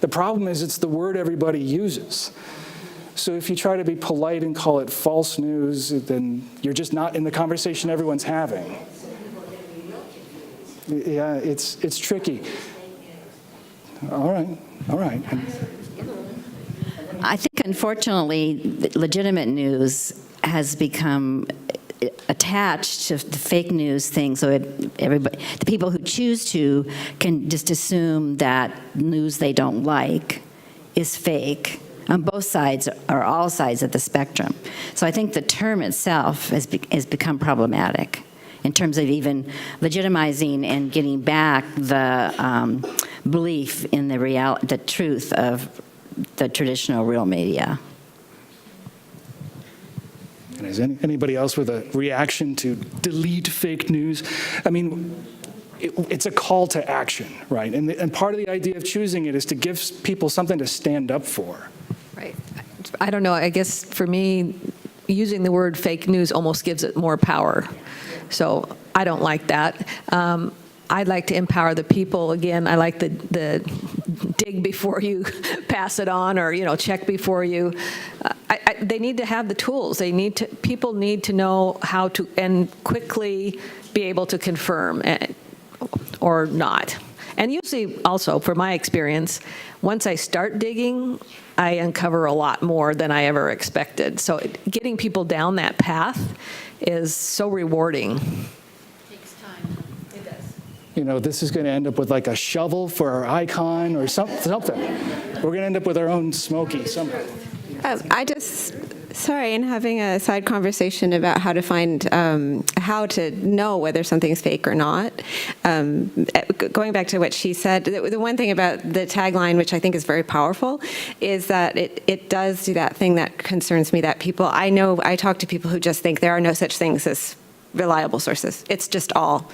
[SPEAKER 19] the problem is it's the word everybody uses. So if you try to be polite and call it false news, then you're just not in the conversation everyone's having. Yeah, it's tricky. All right.
[SPEAKER 5] I think, unfortunately, legitimate news has become attached to the fake news thing, so the people who choose to can just assume that news they don't like is fake on both sides or all sides of the spectrum. So I think the term itself has become problematic in terms of even legitimizing and getting back the belief in the truth of the traditional real media.
[SPEAKER 19] And is anybody else with a reaction to delete fake news? I mean, it's a call to action, right? And part of the idea of choosing it is to give people something to stand up for.
[SPEAKER 6] Right. I don't know. I guess for me, using the word fake news almost gives it more power. So I don't like that. I'd like to empower the people. Again, I like the dig before you pass it on, or check before you. They need to have the tools. People need to know how to and quickly be able to confirm or not. And usually, also, from my experience, once I start digging, I uncover a lot more than I ever expected. So getting people down that path is so rewarding.
[SPEAKER 19] This is going to end up with like a shovel for our icon or something. We're going to end up with our own Smoky somehow.
[SPEAKER 15] In having a side conversation about how to find, how to know whether something's fake or not. Going back to what she said, the one thing about the tagline, which I think is very powerful, is that it does do that thing that concerns me, that people, I talk to people who just think there are no such things as reliable sources. It's just all.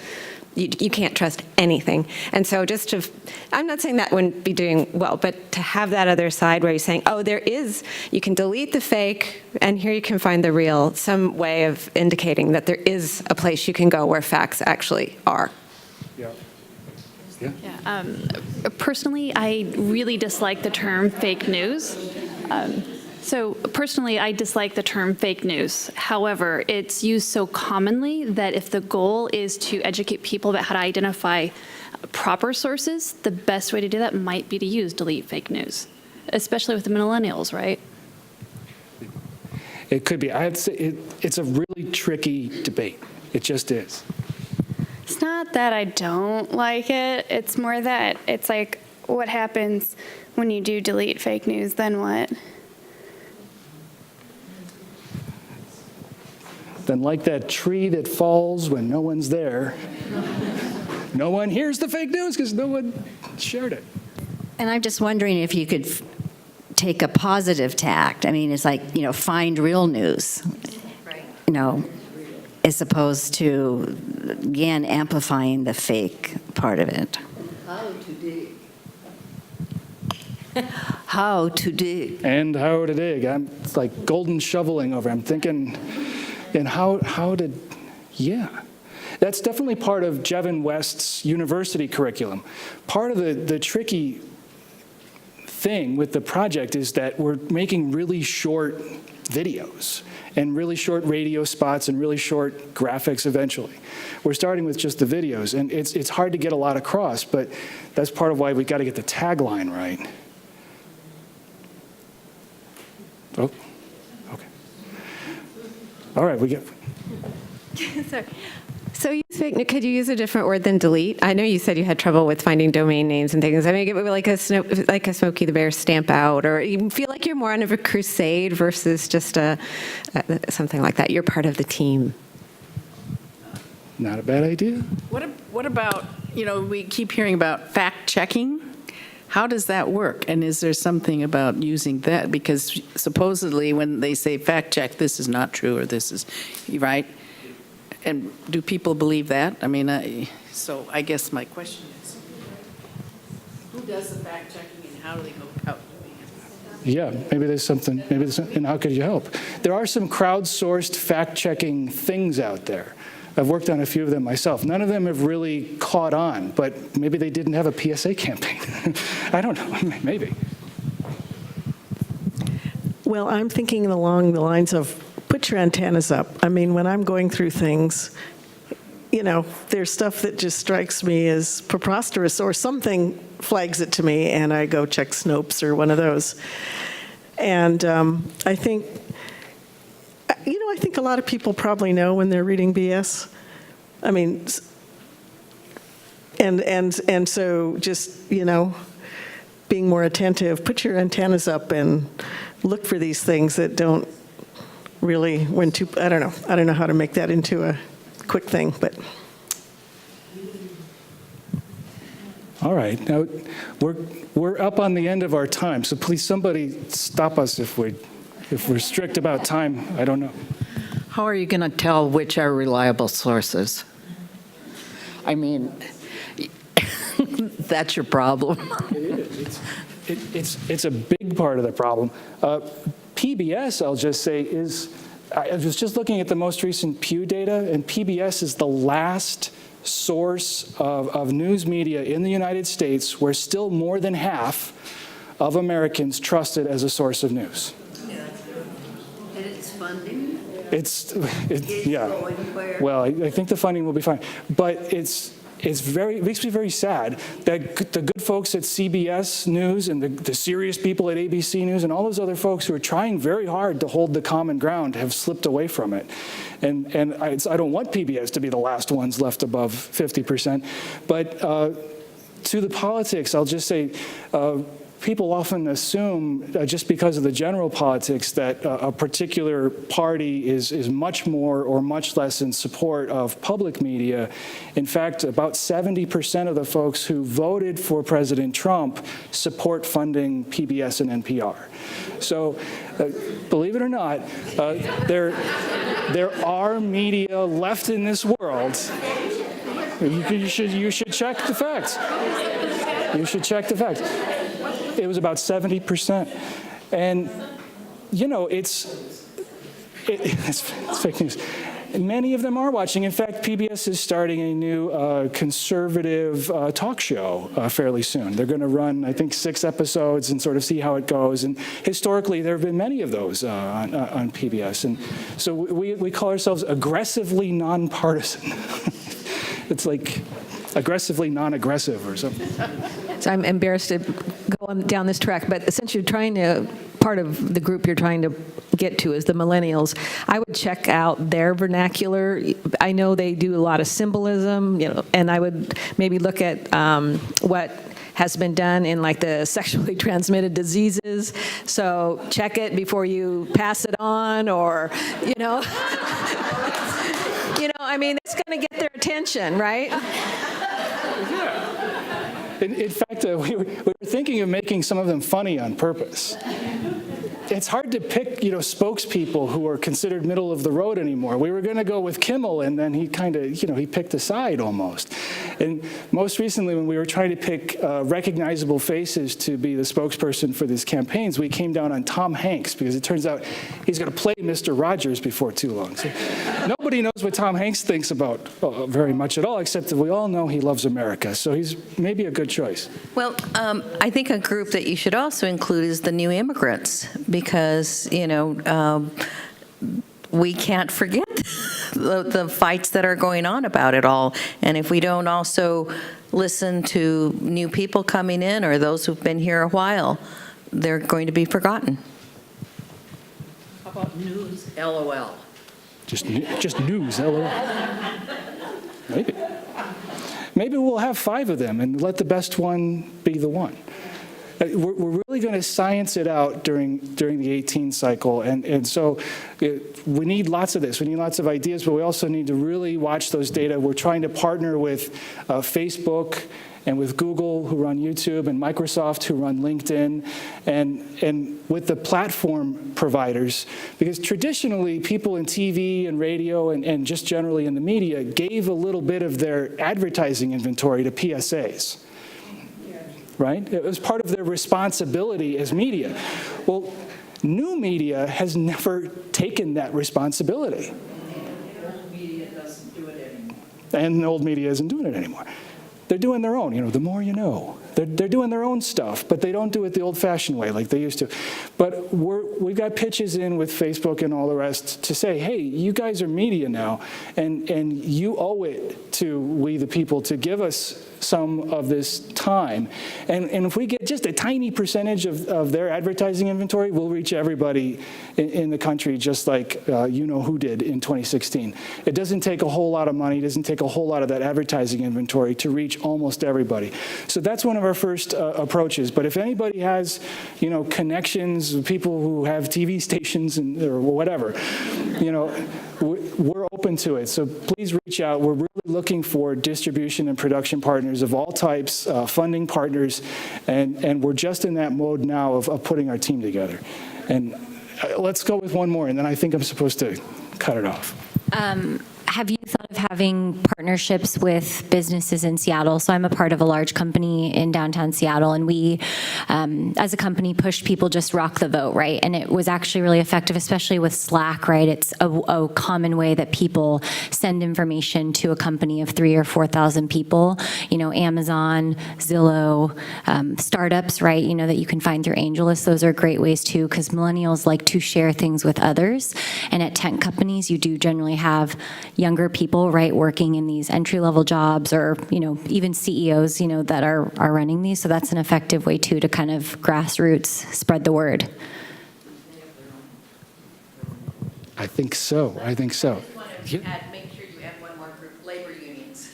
[SPEAKER 15] You can't trust anything. And so I'm not saying that wouldn't be doing well, but to have that other side where you're saying, you can delete the fake, and here you can find the real, some way of indicating that there is a place you can go where facts actually are.
[SPEAKER 18] Personally, I really dislike the term fake news. Personally, I dislike the term fake news. However, it's used so commonly that if the goal is to educate people about how to identify proper sources, the best way to do that might be to use delete fake news, especially with the millennials, right?
[SPEAKER 19] It could be. I have to say, it's a really tricky debate. It just is.
[SPEAKER 22] It's not that I don't like it. It's more that it's like, what happens when you do delete fake news, then what?
[SPEAKER 19] Then like that tree that falls when no one's there, no one hears the fake news because no one shared it.
[SPEAKER 5] And I'm just wondering if you could take a positive tact. I mean, it's like, find real news, as opposed to, again, amplifying the fake part of it. How to dig.
[SPEAKER 19] And how to dig. It's like golden shoveling over. I'm thinking, and that's definitely part of Jevin West's university curriculum. Part of the tricky thing with the project is that we're making really short videos and really short radio spots and really short graphics eventually. We're starting with just the videos, and it's hard to get a lot across, but that's part of why we got to get the tagline right. Oh, okay. All right, we get.
[SPEAKER 15] Sorry. So could you use a different word than delete? I know you said you had trouble with finding domain names and things. I mean, it would be like a Smokey the Bear stamp out, or you feel like you're more on a crusade versus just something like that. You're part of the team.
[SPEAKER 19] Not a bad idea.
[SPEAKER 8] What about, we keep hearing about fact checking. How does that work? And is there something about using that? Because supposedly when they say fact check, this is not true or this is, right? And do people believe that? I mean, so I guess my question is, who does the fact checking and how do they go about doing it?
[SPEAKER 19] Yeah, maybe there's something, and how could you help? There are some crowdsourced fact-checking things out there. I've worked on a few of them myself. None of them have really caught on, but maybe they didn't have a PSA campaign. I don't know, maybe.
[SPEAKER 9] Well, I'm thinking along the lines of put your antennas up. I mean, when I'm going through things, there's stuff that just strikes me as preposterous, or something flags it to me, and I go check Snopes or one of those. And I think a lot of people probably know when they're reading BS. I mean, and so just, being more attentive, put your antennas up and look for these things that don't really, I don't know how to make that into a quick thing, but.
[SPEAKER 19] All right, now we're up on the end of our time, so please somebody stop us if we're strict about time. I don't know.
[SPEAKER 8] How are you going to tell which are reliable sources? I mean, that's your problem.
[SPEAKER 19] It's a big part of the problem. PBS, I'll just say, I was just looking at the most recent Pew data, and PBS is the last source of news media in the United States where still more than half of Americans trust it as a source of news.
[SPEAKER 5] And it's funding?
[SPEAKER 19] Yeah. Well, I think the funding will be fine, but it makes me very sad that the good folks at CBS News and the serious people at ABC News and all those other folks who are trying very hard to hold the common ground have slipped away from it. And I don't want PBS to be the last ones left above 50%. But to the politics, I'll just say, people often assume, just because of the general politics, that a particular party is much more or much less in support of public media. In fact, about 70% of the folks who voted for President Trump support funding PBS and NPR. So, believe it or not, there are media left in this world. You should check the facts. You should check the facts. It was about 70%. And, it's fake news. Many of them are watching. In fact, PBS is starting a new conservative talk show fairly soon. They're going to run, I think, 6 episodes and sort of see how it goes. And historically, there have been many of those on PBS. And so we call ourselves aggressively non-partisan. It's like aggressively non-aggressive or something.
[SPEAKER 6] So I'm embarrassed to go on down this track, but since you're part of the group you're trying to get to is the millennials, I would check out their vernacular. I know they do a lot of symbolism, and I would maybe look at what has been done in like the sexually transmitted diseases. So check it before you pass it on, or, I mean, it's going to get their attention, right?
[SPEAKER 19] In fact, we were thinking of making some of them funny on purpose. It's hard to pick, spokespeople who are considered middle of the road anymore. We were going to go with Kimmel, and then he kind of, he picked a side almost. And most recently, when we were trying to pick recognizable faces to be the spokesperson for these campaigns, we came down on Tom Hanks, because it turns out he's going to play Mr. Rogers before too long. So Nobody knows what Tom Hanks thinks about very much at all, except that we all know he loves America. So he's maybe a good choice.
[SPEAKER 10] Well, I think a group that you should also include is the new immigrants, because, we can't forget the fights that are going on about it all. And if we don't also listen to new people coming in or those who've been here a while, they're going to be forgotten.
[SPEAKER 17] How about news? LOL.
[SPEAKER 19] Just news, LOL. Maybe we'll have 5 of them and let the best one be the one. We're really going to science it out during the 18 cycle, and so we need lots of this. We need lots of ideas, but we also need to really watch those data. We're trying to partner with Facebook and with Google, who run YouTube, and Microsoft, who run LinkedIn, and with the platform providers, because traditionally people in TV and radio and just generally in the media gave a little bit of their advertising inventory to PSAs. Right? It was part of their responsibility as media. Well, new media has never taken that responsibility.
[SPEAKER 17] Old media doesn't do it anymore.
[SPEAKER 19] And old media isn't doing it anymore. They're doing their own, the more you know. They're doing their own stuff, but they don't do it the old-fashioned way like they used to. But we've got pitches in with Facebook and all the rest to say, hey, you guys are media now, and you owe it to we the people to give us some of this time. And if we get just a tiny percentage of their advertising inventory, we'll reach everybody in the country, just like who did in 2016. It doesn't take a whole lot of money, it doesn't take a whole lot of that advertising inventory to reach almost everybody. So that's one of our first approaches. But if anybody has, connections with people who have TV stations or whatever, we're open to it. So please reach out. We're really looking for distribution and production partners of all types, funding partners, and we're just in that mode now of putting our team together. And let's go with one more, and then I think I'm supposed to cut it off.
[SPEAKER 14] Have you thought of having partnerships with businesses in Seattle? So I'm a part of a large company in downtown Seattle, and we, as a company, pushed people just rock the vote, right? And it was actually really effective, especially with Slack, right? It's a common way that people send information to a company of 3,000 or 4,000 people. Amazon, Zillow, startups, right? That you can find through AngelList. Those are great ways too, because millennials like to share things with others. And at tech companies, you do generally have younger people, right, working in these entry-level jobs, or even CEOs, that are running these. So that's an effective way too to kind of grassroots spread the word.
[SPEAKER 19] I think so.
[SPEAKER 17] Make sure you add one more group, labor unions.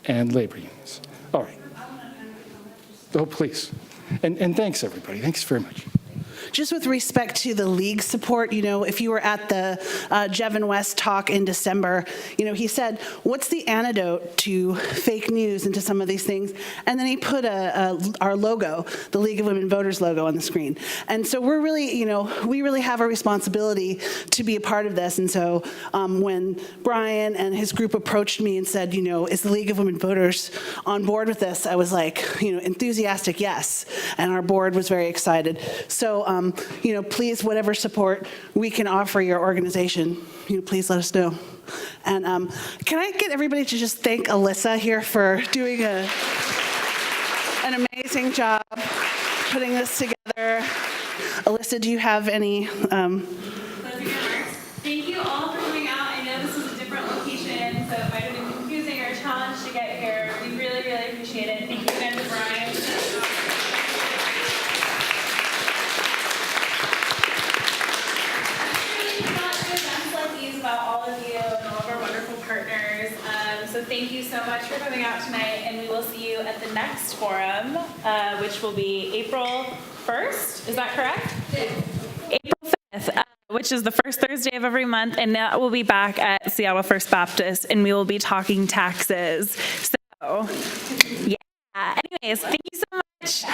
[SPEAKER 19] And labor unions. All right. Oh, please. And thanks, everybody. Thanks very much.
[SPEAKER 20] Just with respect to the league support, if you were at the Jevin West talk in December, he said, what's the antidote to fake news and to some of these things? And then he put our logo, the League of Women Voters logo, on the screen. And so we're really, we really have a responsibility to be a part of this. And so when Brian and his group approached me and said, is the League of Women Voters on board with this? I was like, enthusiastic, yes. And our board was very excited. So, please, whatever support we can offer your organization, please let us know. And can I get everybody to just thank Alyssa here for doing an amazing job putting this together. Alyssa, do you have any?
[SPEAKER 3] Thank you all for coming out. I know this is a different location, so it might have been confusing or a challenge to get here. We really, really appreciate it. Thank you again to Brian. About all of you and all of our wonderful partners. So thank you so much for coming out tonight, and we will see you at the next forum, which will be April 1st. Is that correct? April 5th, which is the first Thursday of every month, and that will be back at Seattle First Baptist, and we will be talking taxes. So, yeah. Anyways, thank you so much.